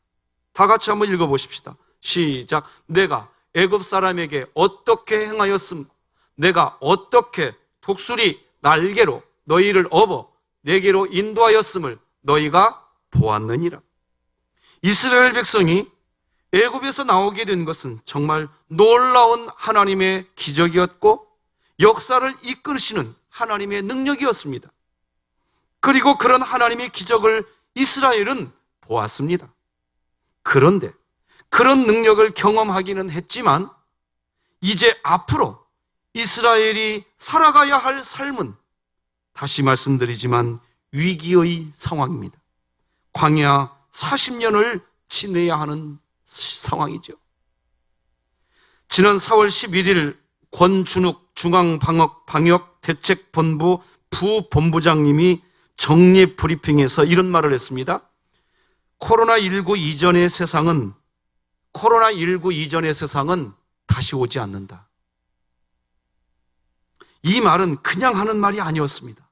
Speaker 3: 다 같이 한번 읽어보십시다. 시작. 내가 애굽 사람에게 어떻게 행하였음, 내가 어떻게 독수리 날개로 너희를 업어 내게로 인도하였음을 너희가 보았느니라. 이스라엘 백성이 애굽에서 나오게 된 것은 정말 놀라운 하나님의 기적이었고 역사를 이끌으시는 하나님의 능력이었습니다. 그리고 그런 하나님의 기적을 이스라엘은 보았습니다. 그런데 그런 능력을 경험하기는 했지만 이제 앞으로 이스라엘이 살아가야 할 삶은 다시 말씀드리지만 위기의 상황입니다. 광야 40년을 지내야 하는 상황이죠. 지난 4월 11일 권준욱 중앙방역대책본부 부본부장님이 정례 브리핑에서 이런 말을 했습니다. 코로나19 이전의 세상은 다시 오지 않는다. 이 말은 그냥 하는 말이 아니었습니다.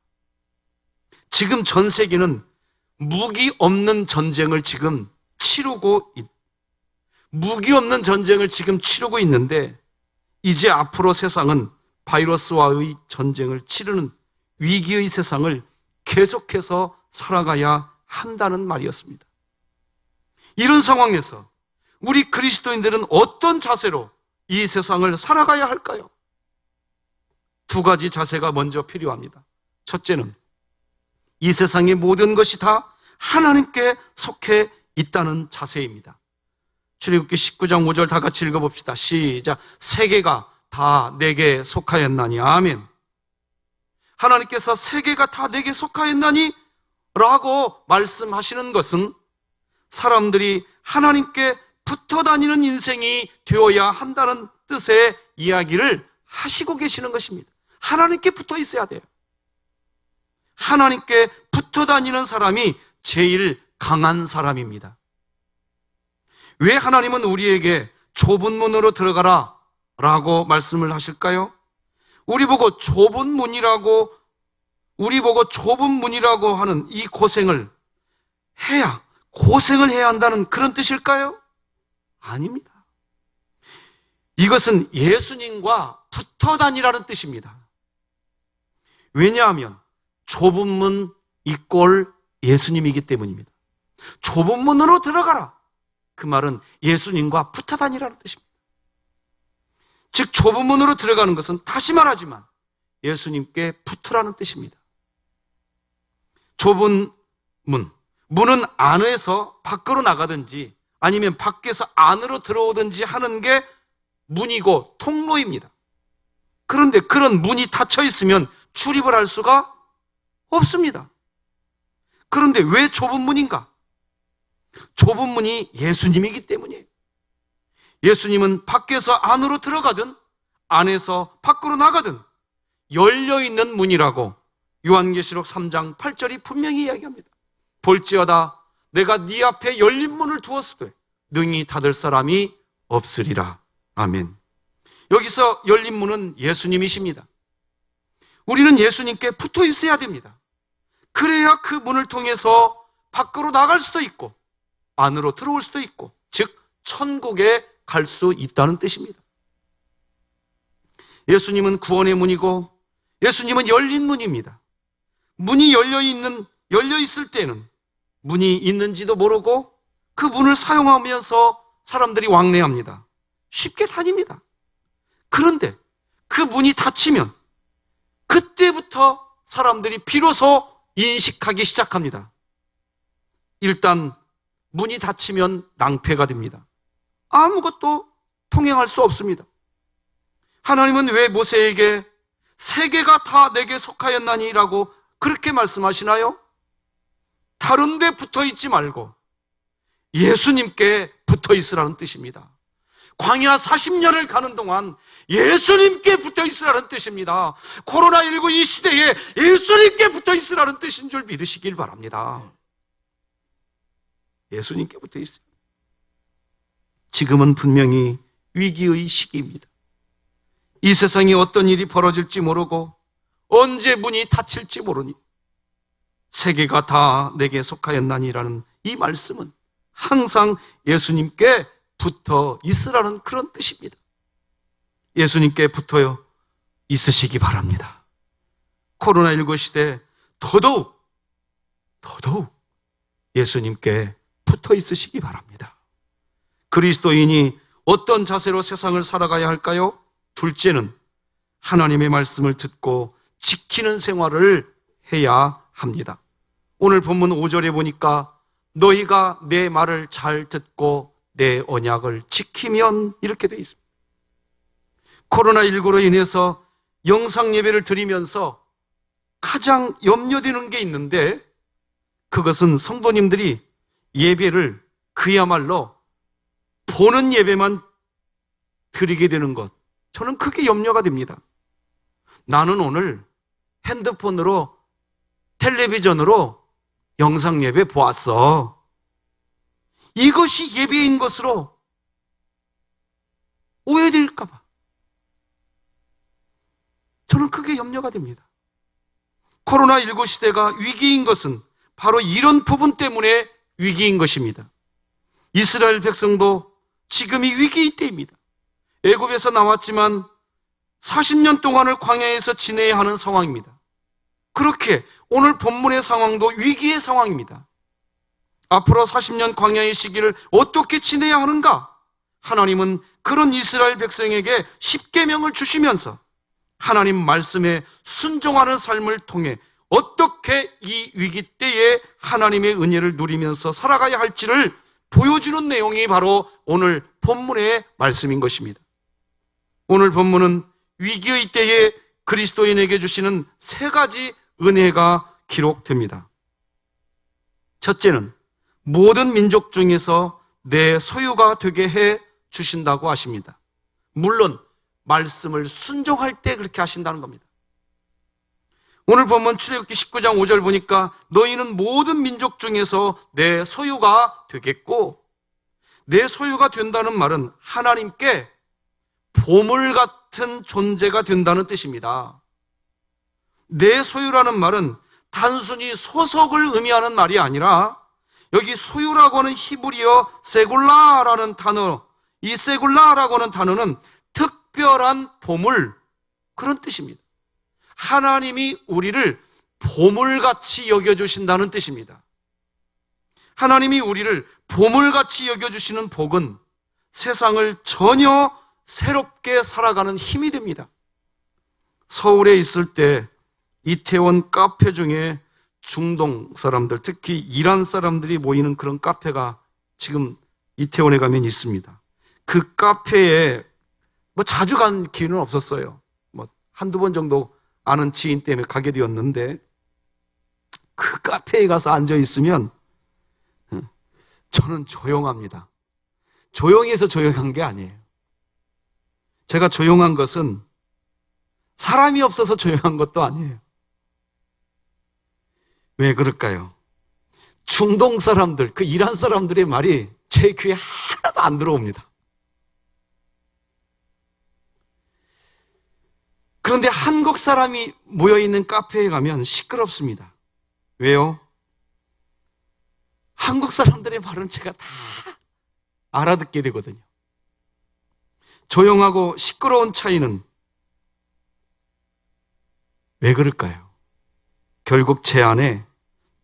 Speaker 3: 지금 전 세계는 무기 없는 전쟁을 지금 치르고 있는데 이제 앞으로 세상은 바이러스와의 전쟁을 치르는 위기의 세상을 계속해서 살아가야 한다는 말이었습니다. 이런 상황에서 우리 그리스도인들은 어떤 자세로 이 세상을 살아가야 할까요? 두 가지 자세가 먼저 필요합니다. 첫째는 이 세상의 모든 것이 다 하나님께 속해 있다는 자세입니다. 출애굽기 19장 5절 다 같이 읽어봅시다. 시작. 세계가 다 내게 속하였나니. 아멘. 하나님께서 세계가 다 내게 속하였나니 라고 말씀하시는 것은 사람들이 하나님께 붙어 다니는 인생이 되어야 한다는 뜻의 이야기를 하시고 계시는 것입니다. 하나님께 붙어 있어야 돼요. 하나님께 붙어 다니는 사람이 제일 강한 사람입니다. 왜 하나님은 우리에게 좁은 문으로 들어가라 라고 말씀을 하실까요? 우리 보고 좁은 문이라고 하는 이 고생을 해야 한다는 그런 뜻일까요? 아닙니다. 이것은 예수님과 붙어 다니라는 뜻입니다. 왜냐하면 좁은 문 이꼴 예수님이기 때문입니다. 좁은 문으로 들어가라. 그 말은 예수님과 붙어 다니라는 뜻입니다. 즉 좁은 문으로 들어가는 것은 다시 말하지만 예수님께 붙으라는 뜻입니다. 좁은 문은 안에서 밖으로 나가든지 아니면 밖에서 안으로 들어오든지 하는 게 문이고 통로입니다. 그런데 그런 문이 닫혀 있으면 출입을 할 수가 없습니다. 그런데 왜 좁은 문인가? 좁은 문이 예수님이기 때문이에요. 예수님은 밖에서 안으로 들어가든 안에서 밖으로 나가든 열려있는 문이라고 요한계시록 3장 8절이 분명히 이야기합니다. 볼지어다 내가 네 앞에 열린 문을 두었으되 능히 닫을 사람이 없으리라. 아멘. 여기서 열린 문은 예수님이십니다. 우리는 예수님께 붙어 있어야 됩니다. 그래야 그 문을 통해서 밖으로 나갈 수도 있고 안으로 들어올 수도 있고, 즉 천국에 갈 수 있다는 뜻입니다. 예수님은 구원의 문이고 예수님은 열린 문입니다. 문이 열려 있을 때는 문이 있는지도 모르고 그 문을 사용하면서 사람들이 왕래합니다. 쉽게 다닙니다. 그런데 그 문이 닫히면 그때부터 사람들이 비로소 인식하기 시작합니다. 일단 문이 닫히면 낭패가 됩니다. 아무것도 통행할 수 없습니다. 하나님은 왜 모세에게 세계가 다 내게 속하였나니 라고 그렇게 말씀하시나요? 다른 데 붙어 있지 말고 예수님께 붙어 있으라는 뜻입니다. 광야 40년을 가는 동안 예수님께 붙어 있으라는 뜻입니다. 코로나19 이 시대에 예수님께 붙어 있으라는 뜻인 줄 믿으시길 바랍니다. 예수님께 붙어 있어요. 지금은 분명히 위기의 시기입니다. 이 세상에 어떤 일이 벌어질지 모르고 언제 문이 닫힐지 모르니 세계가 다 내게 속하였나니라는 이 말씀은 항상 예수님께 붙어 있으라는 그런 뜻입니다. 예수님께 붙어 있으시기 바랍니다. 코로나19 시대 더더욱 예수님께 붙어 있으시기 바랍니다. 그리스도인이 어떤 자세로 세상을 살아가야 할까요? 둘째는 하나님의 말씀을 듣고 지키는 생활을 해야 합니다. 오늘 본문 5절에 보니까 너희가 내 말을 잘 듣고 내 언약을 지키면 이렇게 되어 있습니다. 코로나19로 인해서 영상 예배를 드리면서 가장 염려되는 게 있는데 그것은 성도님들이 예배를 그야말로 보는 예배만 드리게 되는 것, 저는 그게 염려가 됩니다. 나는 오늘 핸드폰으로 텔레비전으로 영상 예배 보았어. 이것이 예배인 것으로 오해될까 봐 저는 그게 염려가 됩니다. 코로나19 시대가 위기인 것은 바로 이런 부분 때문에 위기인 것입니다. 이스라엘 백성도 지금이 위기일 때입니다. 애굽에서 나왔지만 40년 동안을 광야에서 지내야 하는 상황입니다. 그렇게 오늘 본문의 상황도 위기의 상황입니다. 앞으로 40년 광야의 시기를 어떻게 지내야 하는가? 하나님은 그런 이스라엘 백성에게 십계명을 주시면서 하나님 말씀에 순종하는 삶을 통해 어떻게 이 위기 때에 하나님의 은혜를 누리면서 살아가야 할지를 보여주는 내용이 바로 오늘 본문의 말씀인 것입니다. 오늘 본문은 위기의 때에 그리스도인에게 주시는 세 가지 은혜가 기록됩니다. 첫째는 모든 민족 중에서 내 소유가 되게 해 주신다고 하십니다. 물론 말씀을 순종할 때 그렇게 하신다는 겁니다. 오늘 본문 출애굽기 19장 5절 보니까 너희는 모든 민족 중에서 내 소유가 되겠고, 내 소유가 된다는 말은 하나님께 보물 같은 존재가 된다는 뜻입니다. 내 소유라는 말은 단순히 소속을 의미하는 말이 아니라 여기 소유라고 하는 히브리어 세굴라라는 단어, 이 세굴라라고 하는 단어는 특별한 보물, 그런 뜻입니다. 하나님이 우리를 보물같이 여겨주신다는 뜻입니다. 하나님이 우리를 보물같이 여겨주시는 복은 세상을 전혀 새롭게 살아가는 힘이 됩니다. 서울에 있을 때 이태원 카페 중에 중동 사람들, 특히 이란 사람들이 모이는 그런 카페가 지금 이태원에 가면 있습니다. 그 카페에 자주 간 기회는 없었어요. 한두 번 정도 아는 지인 때문에 가게 되었는데, 그 카페에 가서 앉아 있으면 저는 조용합니다. 조용해서 조용한 게 아니에요. 제가 조용한 것은 사람이 없어서 조용한 것도 아니에요. 왜 그럴까요? 중동 사람들, 그 이란 사람들의 말이 제 귀에 하나도 안 들어옵니다. 그런데 한국 사람이 모여있는 카페에 가면 시끄럽습니다. 왜요? 한국 사람들의 말은 제가 다 알아듣게 되거든요. 조용하고 시끄러운 차이는 왜 그럴까요? 결국 제 안에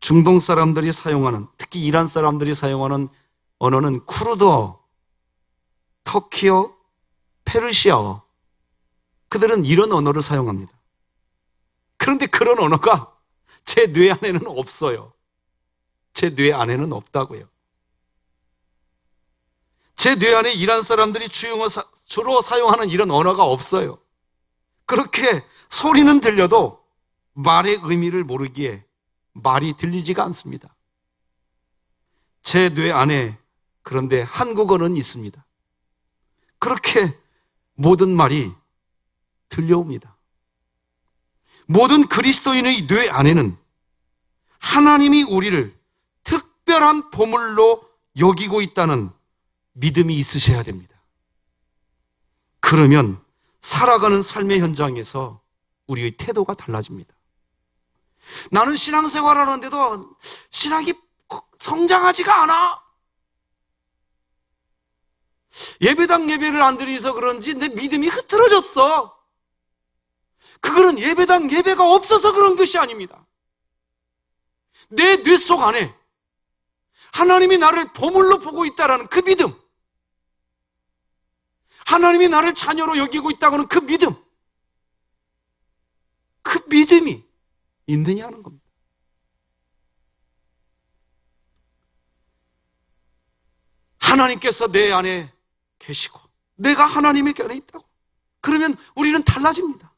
Speaker 3: 중동 사람들이 사용하는, 특히 이란 사람들이 사용하는 언어는 쿠르드어, 터키어, 페르시아어, 그들은 이런 언어를 사용합니다. 그런데 그런 언어가 제 뇌 안에는 없어요. 제 뇌 안에는 없다고요. 제 뇌 안에 이란 사람들이 주로 사용하는 이런 언어가 없어요. 그렇게 소리는 들려도 말의 의미를 모르기에 말이 들리지가 않습니다. 제 뇌 안에 그런데 한국어는 있습니다. 그렇게 모든 말이 들려옵니다. 모든 그리스도인의 뇌 안에는 하나님이 우리를 특별한 보물로 여기고 있다는 믿음이 있으셔야 됩니다. 그러면 살아가는 삶의 현장에서 우리의 태도가 달라집니다. 나는 신앙생활 하는데도 신앙이 성장하지가 않아. 예배당 예배를 안 드려서 그런지 내 믿음이 흐트러졌어. 그거는 예배당 예배가 없어서 그런 것이 아닙니다. 내 뇌 속 안에 하나님이 나를 보물로 보고 있다는 그 믿음, 하나님이 나를 자녀로 여기고 있다고는 그 믿음, 그 믿음이 있느냐 하는 겁니다. 하나님께서 내 안에 계시고 내가 하나님의 안에 있다고, 그러면 우리는 달라집니다.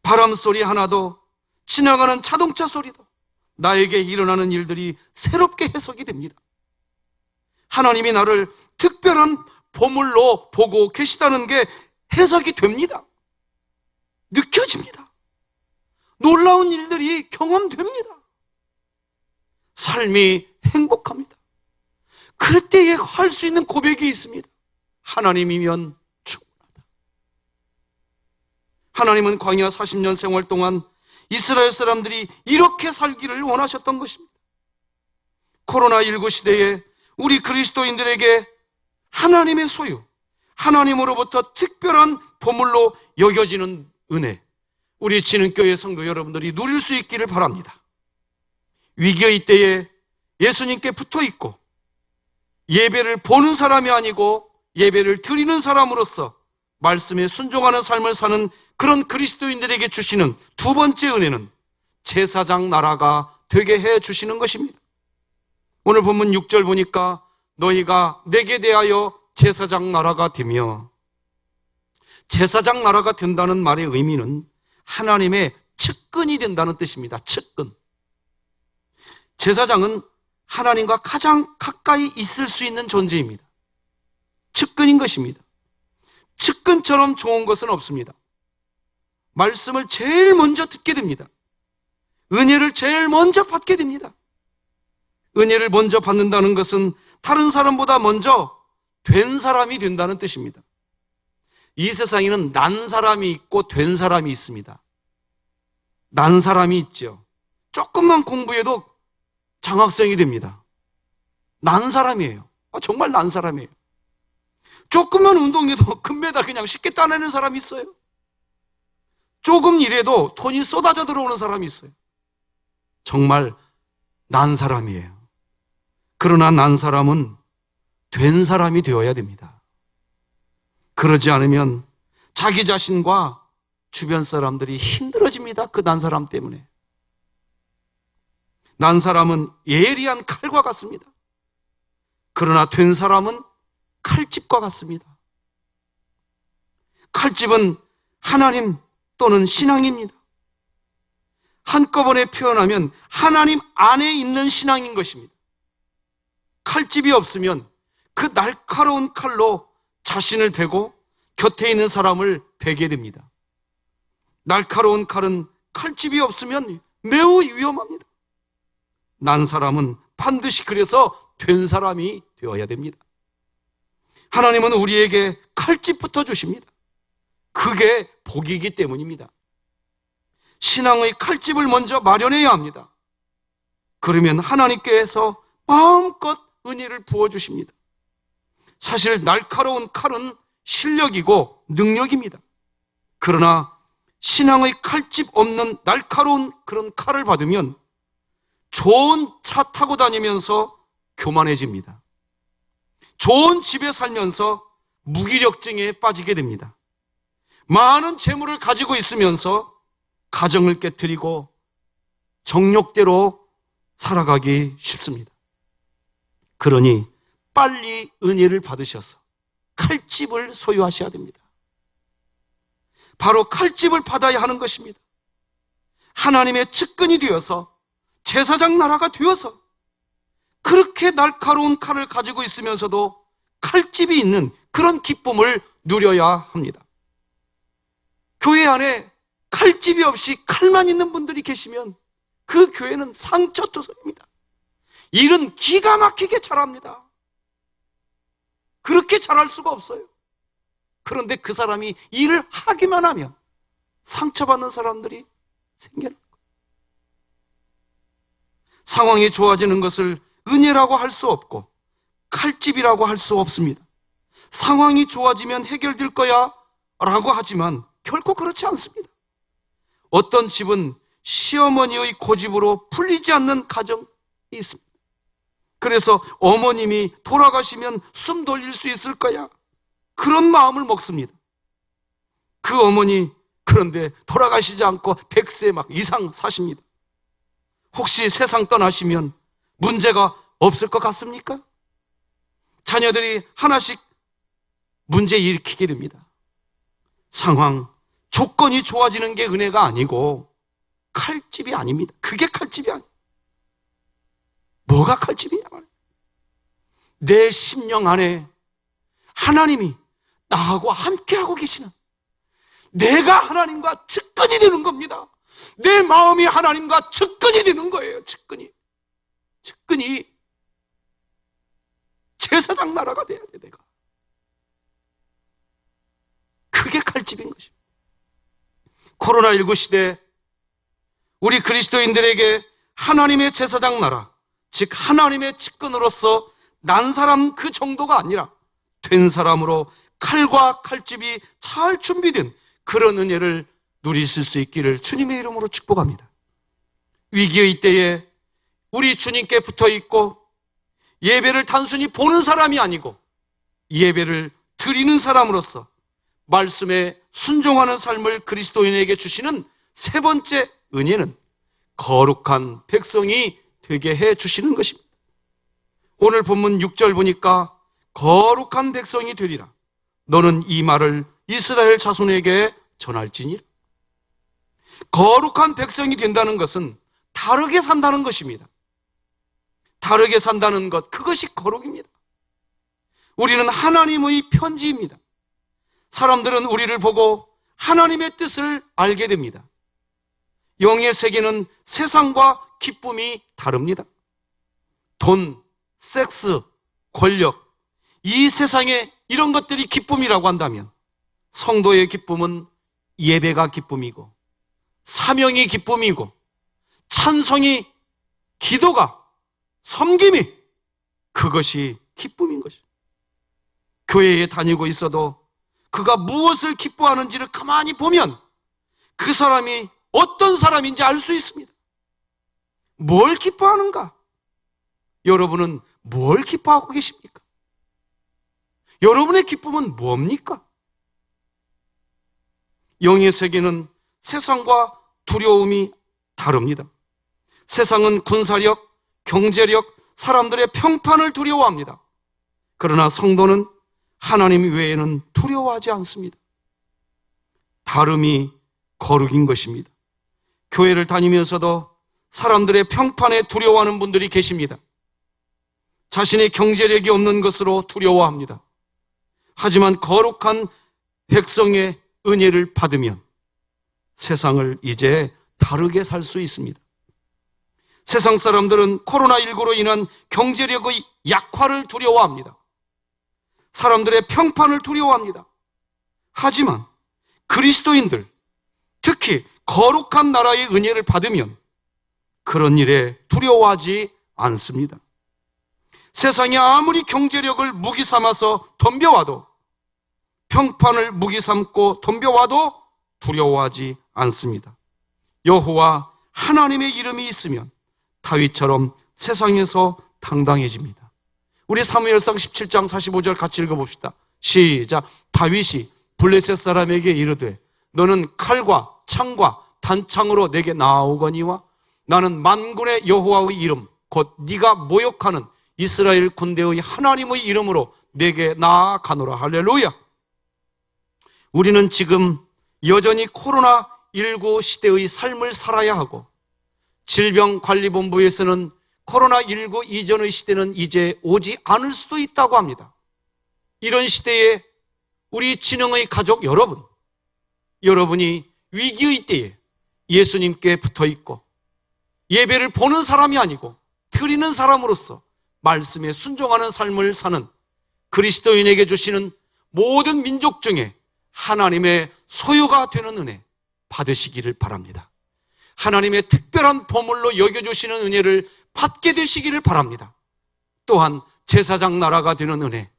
Speaker 3: 바람 소리 하나도, 지나가는 자동차 소리도, 나에게 일어나는 일들이 새롭게 해석이 됩니다. 하나님이 나를 특별한 보물로 보고 계시다는 게 해석이 됩니다. 느껴집니다. 놀라운 일들이 경험됩니다. 삶이 행복합니다. 그때에 할 수 있는 고백이 있습니다. 하나님이면 충분하다. 하나님은 광야 40년 생활 동안 이스라엘 사람들이 이렇게 살기를 원하셨던 것입니다. 코로나19 시대에 우리 그리스도인들에게 하나님의 소유, 하나님으로부터 특별한 보물로 여겨지는 은혜, 우리 진흥교회 성도 여러분들이 누릴 수 있기를 바랍니다. 위기의 때에 예수님께 붙어 있고 예배를 보는 사람이 아니고 예배를 드리는 사람으로서 말씀에 순종하는 삶을 사는 그런 그리스도인들에게 주시는 두 번째 은혜는 제사장 나라가 되게 해 주시는 것입니다. 오늘 본문 6절 보니까 너희가 내게 대하여 제사장 나라가 되며, 제사장 나라가 된다는 말의 의미는 하나님의 측근이 된다는 뜻입니다. 측근. 제사장은 하나님과 가장 가까이 있을 수 있는 존재입니다. 측근인 것입니다. 측근처럼 좋은 것은 없습니다. 말씀을 제일 먼저 듣게 됩니다. 은혜를 제일 먼저 받게 됩니다. 은혜를 먼저 받는다는 것은 다른 사람보다 먼저 된 사람이 된다는 뜻입니다. 이 세상에는 난 사람이 있고 된 사람이 있습니다. 난 사람이 있죠. 조금만 공부해도 장학생이 됩니다. 난 사람이에요. 정말 난 사람이에요. 조금만 운동해도 금메달 그냥 쉽게 따내는 사람이 있어요. 조금 일해도 돈이 쏟아져 들어오는 사람이 있어요. 정말 난 사람이에요. 그러나 난 사람은 된 사람이 되어야 됩니다. 그러지 않으면 자기 자신과 주변 사람들이 힘들어집니다. 그 난 사람 때문에. 난 사람은 예리한 칼과 같습니다. 그러나 된 사람은 칼집과 같습니다. 칼집은 하나님 또는 신앙입니다. 한꺼번에 표현하면 하나님 안에 있는 신앙인 것입니다. 칼집이 없으면 그 날카로운 칼로 자신을 베고 곁에 있는 사람을 베게 됩니다. 날카로운 칼은 칼집이 없으면 매우 위험합니다. 난 사람은 반드시 그래서 된 사람이 되어야 됩니다. 하나님은 우리에게 칼집부터 주십니다. 그게 복이기 때문입니다. 신앙의 칼집을 먼저 마련해야 합니다. 그러면 하나님께서 마음껏 은혜를 부어주십니다. 사실 날카로운 칼은 실력이고 능력입니다. 그러나 신앙의 칼집 없는 날카로운 그런 칼을 받으면 좋은 차 타고 다니면서 교만해집니다. 좋은 집에 살면서 무기력증에 빠지게 됩니다. 많은 재물을 가지고 있으면서 가정을 깨트리고 정욕대로 살아가기 쉽습니다. 그러니 빨리 은혜를 받으셔서 칼집을 소유하셔야 됩니다. 바로 칼집을 받아야 하는 것입니다. 하나님의 측근이 되어서 제사장 나라가 되어서 그렇게 날카로운 칼을 가지고 있으면서도 칼집이 있는 그런 기쁨을 누려야 합니다. 교회 안에 칼집이 없이 칼만 있는 분들이 계시면 그 교회는 상처투성입니다. 일은 기가 막히게 잘합니다. 그렇게 잘할 수가 없어요. 그런데 그 사람이 일을 하기만 하면 상처받는 사람들이 생겨나는 거예요. 상황이 좋아지는 것을 은혜라고 할 수 없고 칼집이라고 할 수 없습니다. 상황이 좋아지면 해결될 거야 라고 하지만 결코 그렇지 않습니다. 어떤 집은 시어머니의 고집으로 풀리지 않는 가정이 있습니다. 그래서 어머님이 돌아가시면 숨 돌릴 수 있을 거야, 그런 마음을 먹습니다. 그 어머니 그런데 돌아가시지 않고 100세 막 이상 사십니다. 혹시 세상 떠나시면 문제가 없을 것 같습니까? 자녀들이 하나씩 문제 일으키게 됩니다. 상황, 조건이 좋아지는 게 은혜가 아니고 칼집이 아닙니다. 그게 칼집이 아니에요. 뭐가 칼집이냐 말이에요. 내 심령 안에 하나님이 나하고 함께하고 계시는, 내가 하나님과 측근이 되는 겁니다. 내 마음이 하나님과 측근이 되는 거예요. 측근이 제사장 나라가 돼야 돼. 내가 그게 칼집인 것입니다. 코로나19 시대 우리 그리스도인들에게 하나님의 제사장 나라, 즉 하나님의 측근으로서 난 사람 그 정도가 아니라 된 사람으로 칼과 칼집이 잘 준비된 그런 은혜를 누리실 수 있기를 주님의 이름으로 축복합니다. 위기의 때에 우리 주님께 붙어있고 예배를 단순히 보는 사람이 아니고 예배를 드리는 사람으로서 말씀에 순종하는 삶을 그리스도인에게 주시는 세 번째 은혜는 거룩한 백성이 되게 해 주시는 것입니다. 오늘 본문 6절 보니까 거룩한 백성이 되리라. 너는 이 말을 이스라엘 자손에게 전할지니라. 거룩한 백성이 된다는 것은 다르게 산다는 것입니다. 다르게 산다는 것, 그것이 거룩입니다. 우리는 하나님의 편지입니다. 사람들은 우리를 보고 하나님의 뜻을 알게 됩니다. 영의 세계는 세상과 기쁨이 다릅니다. 돈, 섹스, 권력, 이 세상에 이런 것들이 기쁨이라고 한다면 성도의 기쁨은 예배가 기쁨이고 사명이 기쁨이고 찬송이, 기도가, 섬김이, 그것이 기쁨인 것이죠. 교회에 다니고 있어도 그가 무엇을 기뻐하는지를 가만히 보면 그 사람이 어떤 사람인지 알 수 있습니다. 뭘 기뻐하는가? 여러분은 뭘 기뻐하고 계십니까? 여러분의 기쁨은 뭡니까? 영의 세계는 세상과 두려움이 다릅니다. 세상은 군사력, 경제력, 사람들의 평판을 두려워합니다. 그러나 성도는 하나님 외에는 두려워하지 않습니다. 다름이 거룩인 것입니다. 교회를 다니면서도 사람들의 평판에 두려워하는 분들이 계십니다. 자신의 경제력이 없는 것으로 두려워합니다. 하지만 거룩한 백성의 은혜를 받으면 세상을 이제 다르게 살 수 있습니다. 세상 사람들은 코로나19로 인한 경제력의 약화를 두려워합니다. 사람들의 평판을 두려워합니다. 하지만 그리스도인들, 특히 거룩한 나라의 은혜를 받으면 그런 일에 두려워하지 않습니다. 세상이 아무리 경제력을 무기 삼아서 덤벼와도, 평판을 무기 삼고 덤벼와도 두려워하지 않습니다. 여호와 하나님의 이름이 있으면 다윗처럼 세상에서 당당해집니다. 우리 사무엘상 17장 45절 같이 읽어봅시다. 시작. 다윗이 블레셋 사람에게 이르되 너는 칼과 창과 단창으로 내게 나아오거니와 나는 만군의 여호와의 이름 곧 네가 모욕하는 이스라엘 군대의 하나님의 이름으로 내게 나아가노라. 할렐루야. 우리는 지금 여전히 코로나19 시대의 삶을 살아야 하고, 질병관리본부에서는 코로나19 이전의 시대는 이제 오지 않을 수도 있다고 합니다. 이런 시대에 우리 진흥의 가족 여러분, 여러분이 위기의 때에 예수님께 붙어 있고 예배를 보는 사람이 아니고 드리는 사람으로서 말씀에 순종하는 삶을 사는 그리스도인에게 주시는 모든 민족 중에 하나님의 소유가 되는 은혜 받으시기를 바랍니다. 하나님의 특별한 보물로 여겨주시는 은혜를 받게 되시기를 바랍니다. 또한 제사장 나라가 되는 은혜,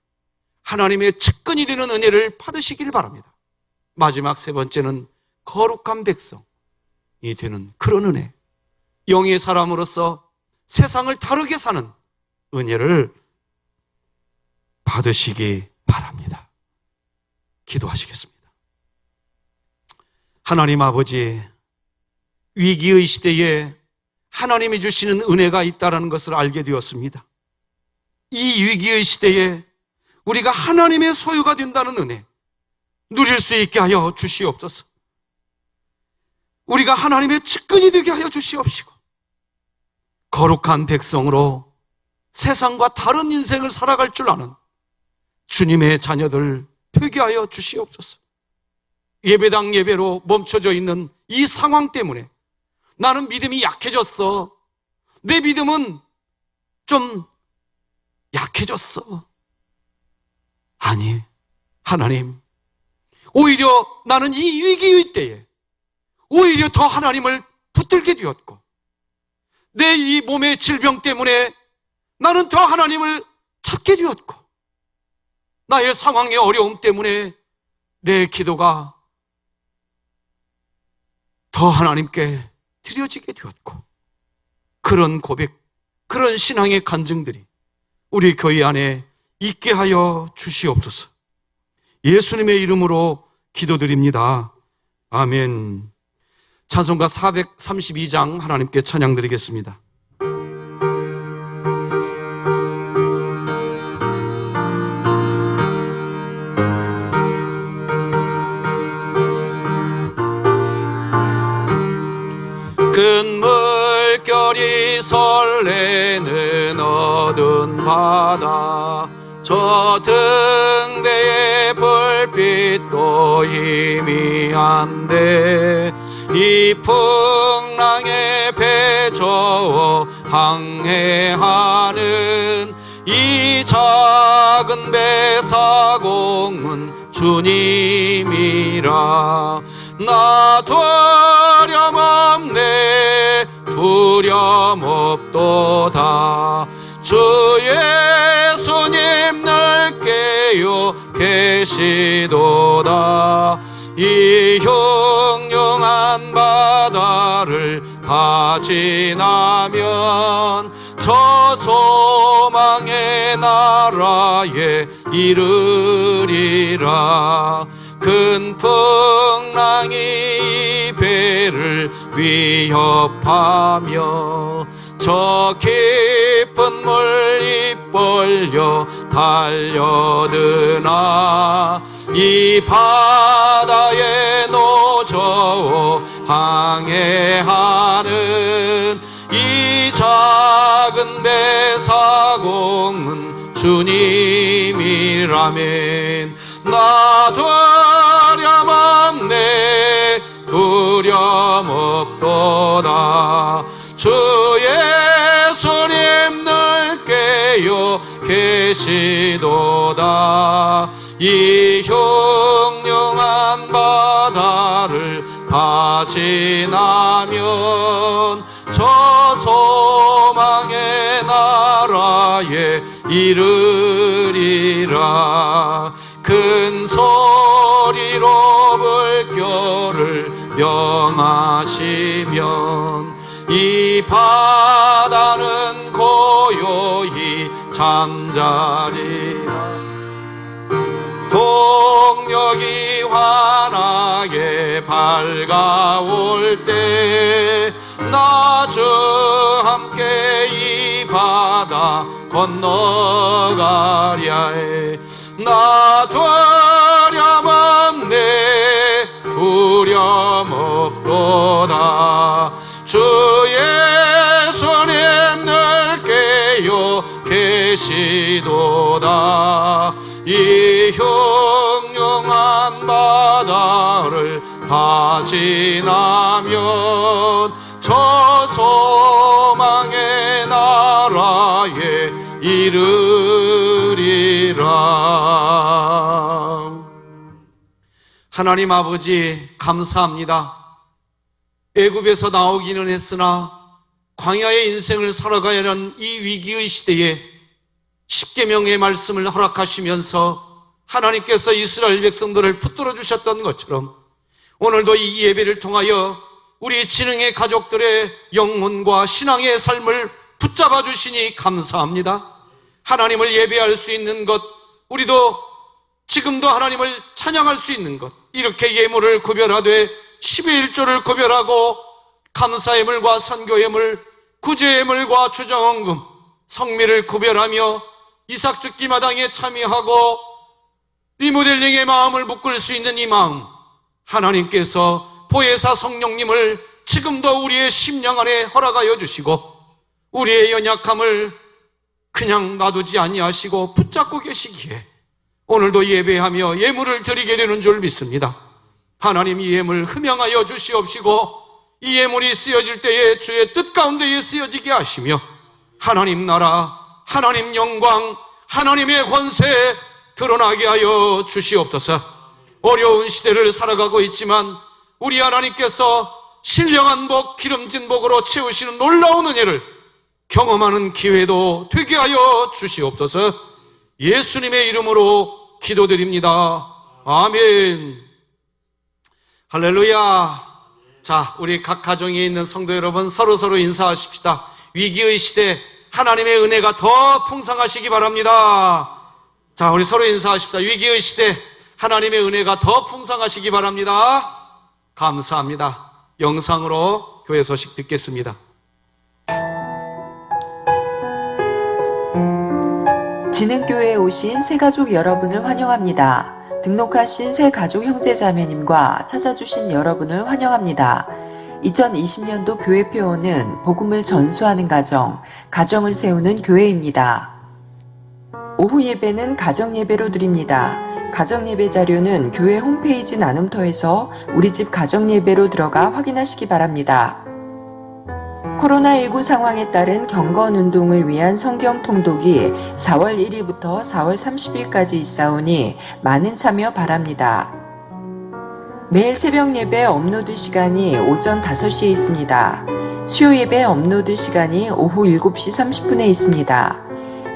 Speaker 3: 하나님의 측근이 되는 은혜를 받으시기를 바랍니다. 마지막 세 번째는 거룩한 백성이 되는 그런 은혜, 영의 사람으로서 세상을 다르게 사는 은혜를 받으시기 바랍니다. 기도하시겠습니다. 하나님 아버지, 위기의 시대에 하나님이 주시는 은혜가 있다는 것을 알게 되었습니다. 이 위기의 시대에 우리가 하나님의 소유가 된다는 은혜 누릴 수 있게 하여 주시옵소서. 우리가 하나님의 측근이 되게 하여 주시옵시고 거룩한 백성으로 세상과 다른 인생을 살아갈 줄 아는 주님의 자녀들 되게 하여 주시옵소서. 예배당 예배로 멈춰져 있는 이 상황 때문에 나는 믿음이 약해졌어, 내 믿음은 좀 약해졌어. 아니, 하나님, 오히려 나는 이 위기의 때에 오히려 더 하나님을 붙들게 되었고, 내 이 몸의 질병 때문에 나는 더 하나님을 찾게 되었고, 나의 상황의 어려움 때문에 내 기도가 더 하나님께 드려지게 되었고, 그런 고백, 그런 신앙의 간증들이 우리 교회 안에 있게 하여 주시옵소서. 예수님의 이름으로 기도드립니다. 아멘. 찬송가 432장 하나님께 찬양 드리겠습니다. 큰 물결이 설레는 어두운 바다, 저 등대의 불빛도 희미한데 이 풍랑에 배 저어 항해하는 이 작은 배 사공은 주님이라. 나 두려움없네, 두려움없도다. 주 예수님 늘 깨어 계시도다. 이 흉흉한 바다를 다 지나면 저 소망의 나라에 이르리라. 큰 풍랑이 이 배를 위협하며 저 깊은 물 입벌려 달려드나 이 바다에 노저 항해하는 이 작은 배 사공은 주님이라면 나 없도다. 주 예수님 늘 깨어 계시도다. 이 흉흉한 바다를 다 지나면 저 소망의 나라에 이르리라. 큰 소리로 물결을 명하시면 이 바다는 고요히 잠자리라. 동력이 환하게 밝아올 때 나주 함께 이 바다 건너가랴 해. 나 두려움없네 두려움없도다. 주 예수님 늘 깨어 계시도다. 이 흉흉한 바다를 다 지나면 저 소망의 나라에 이르리라. 하나님 아버지 감사합니다. 애굽에서 나오기는 했으나 광야의 인생을 살아가야 하는 이 위기의 시대에 십계명의 말씀을 허락하시면서 하나님께서 이스라엘 백성들을 붙들어 주셨던 것처럼 오늘도 이 예배를 통하여 우리 지능의 가족들의 영혼과 신앙의 삶을 붙잡아 주시니 감사합니다. 하나님을 예배할 수 있는 것, 우리도 지금도 하나님을 찬양할 수 있는 것, 이렇게 예물을 구별하되 12일조를 구별하고 감사예물과 선교예물, 구제예물과 주정헌금, 성미를 구별하며 이삭죽기 마당에 참여하고 리모델링의 마음을 묶을 수 있는 이 마음, 하나님께서 보혜사 성령님을 지금도 우리의 심령 안에 허락하여 주시고 우리의 연약함을 그냥 놔두지 아니하시고 붙잡고 계시기에 오늘도 예배하며 예물을 드리게 되는 줄 믿습니다. 하나님 이 예물 흠양하여 주시옵시고 이 예물이 쓰여질 때에 주의 뜻 가운데에 쓰여지게 하시며 하나님 나라, 하나님 영광, 하나님의 권세 드러나게 하여 주시옵소서. 어려운 시대를 살아가고 있지만 우리 하나님께서 신령한 복, 기름진 복으로 채우시는 놀라운 은혜를 경험하는 기회도 되게 하여 주시옵소서. 예수님의 이름으로 기도드립니다. 아멘. 할렐루야. 자, 우리 각 가정에 있는 성도 여러분 서로서로 인사하십시다. 위기의 시대 하나님의 은혜가 더 풍성하시기 바랍니다. 자, 우리 서로 인사하십시다. 위기의 시대 하나님의 은혜가 더 풍성하시기 바랍니다. 감사합니다. 영상으로 교회 소식 듣겠습니다.
Speaker 4: 진흥교회에 오신 새가족 여러분을 환영합니다. 등록하신 새가족 형제자매님과 찾아주신 여러분을 환영합니다. 2020년도 교회표어는 복음을 전수하는 가정, 가정을 세우는 교회입니다. 오후 예배는 가정예배로 드립니다. 가정예배 자료는 교회 홈페이지 나눔터에서 우리집 가정예배로 들어가 확인하시기 바랍니다. 코로나19 상황에 따른 경건운동을 위한 성경 통독이 4월 1일부터 4월 30일까지 있사오니 많은 참여 바랍니다. 매일 새벽 예배 업로드 시간이 오전 5시에 있습니다. 수요 예배 업로드 시간이 오후 7시 30분에 있습니다.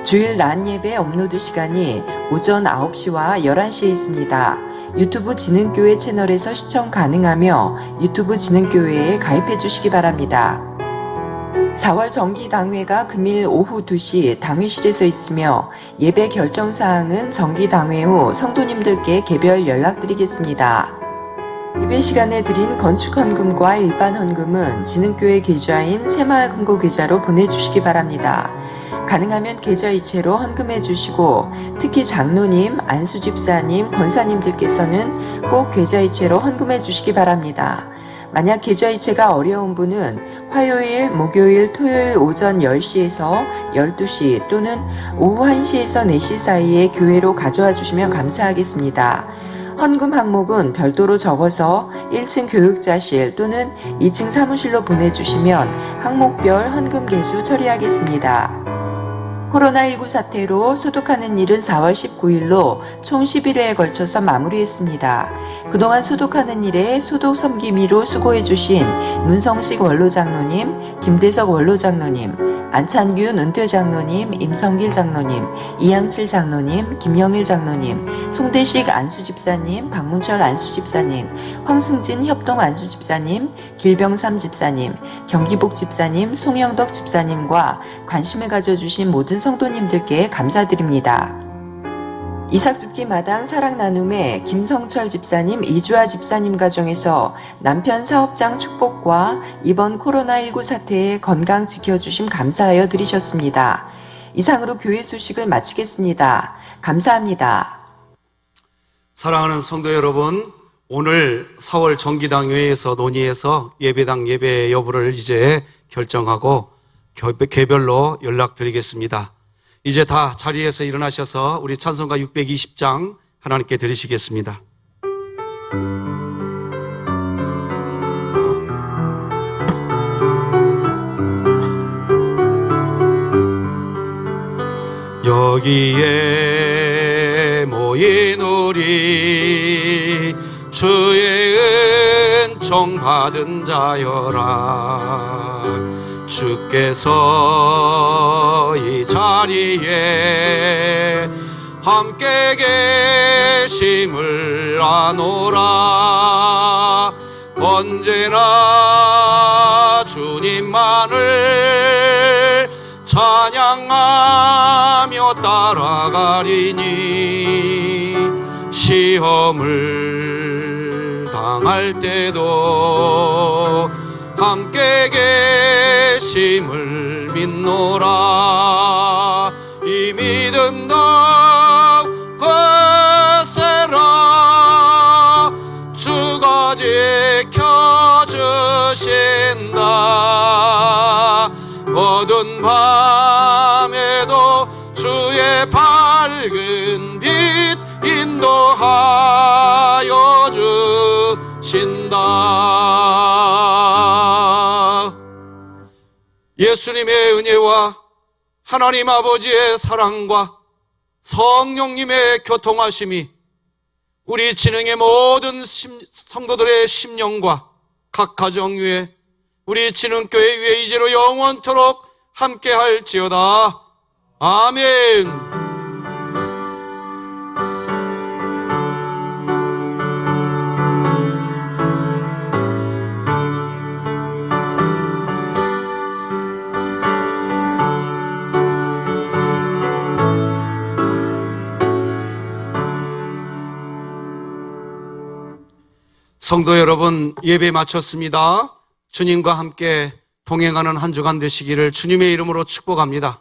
Speaker 4: 주일 낮 예배 업로드 시간이 오전 9시와 11시에 있습니다. 유튜브 진흥교회 채널에서 시청 가능하며 유튜브 진흥교회에 가입해 주시기 바랍니다. 4월 정기당회가 금일 오후 2시 당회실에서 있으며 예배 결정사항은 정기당회 후 성도님들께 개별 연락드리겠습니다. 예배 시간에 드린 건축헌금과 일반 헌금은 진흥교회 계좌인 새마을금고 계좌로 보내주시기 바랍니다. 가능하면 계좌이체로 헌금해 주시고 특히 장로님, 안수집사님, 권사님들께서는 꼭 계좌이체로 헌금해 주시기 바랍니다. 만약 계좌이체가 어려운 분은 화요일, 목요일, 토요일 오전 10시에서 12시 또는 오후 1시에서 4시 사이에 교회로 가져와 주시면 감사하겠습니다. 헌금 항목은 별도로 적어서 1층 교육자실 또는 2층 사무실로 보내주시면 항목별 헌금 개수 처리하겠습니다. 코로나19 사태로 소독하는 일은 4월 19일로 총 11회에 걸쳐서 마무리했습니다. 그동안 소독하는 일에 소독 섬김이로 수고해주신 문성식 원로장로님, 김대석 원로장로님, 안찬균 은퇴장로님, 임성길 장로님, 이양칠 장로님, 김영일 장로님, 송대식 안수집사님, 박문철 안수집사님, 황승진 협동 안수집사님, 길병삼 집사님, 경기복 집사님, 송영덕 집사님과 관심을 가져주신 모든 성도님들께 감사드립니다. 이삭줍기 마당 사랑나눔의 김성철 집사님, 이주아 집사님 가정에서 남편 사업장 축복과 이번 코로나19 사태에 건강 지켜주심 감사하여 드리셨습니다. 이상으로 교회 소식을 마치겠습니다. 감사합니다.
Speaker 3: 사랑하는 성도 여러분, 오늘 4월 정기당회에서 논의해서 예배당 예배 여부를 이제 결정하고 개별로 연락드리겠습니다. 이제 다 자리에서 일어나셔서 우리 찬송가 620장 하나님께 드리시겠습니다. 여기에 모인 우리 주의 은총 받은 자여라. 주께서 이 자리에 함께 계심을 아노라. 언제나 주님만을 찬양하며 따라가리니 시험을 당할 때도 함께 계심을 믿노라. 이 믿음 더욱 거세라. 주가 지켜주신다. 어두운 밤에도 주의 밝은 빛 인도하여 주신다. 예수님의 은혜와 하나님 아버지의 사랑과 성령님의 교통하심이 우리 진흥의 모든 성도들의 심령과 각 가정 위에 우리 진흥교회 위에 이제로 영원토록 함께할지어다. 아멘. 성도 여러분, 예배 마쳤습니다. 주님과 함께 동행하는 한 주간 되시기를 주님의 이름으로 축복합니다.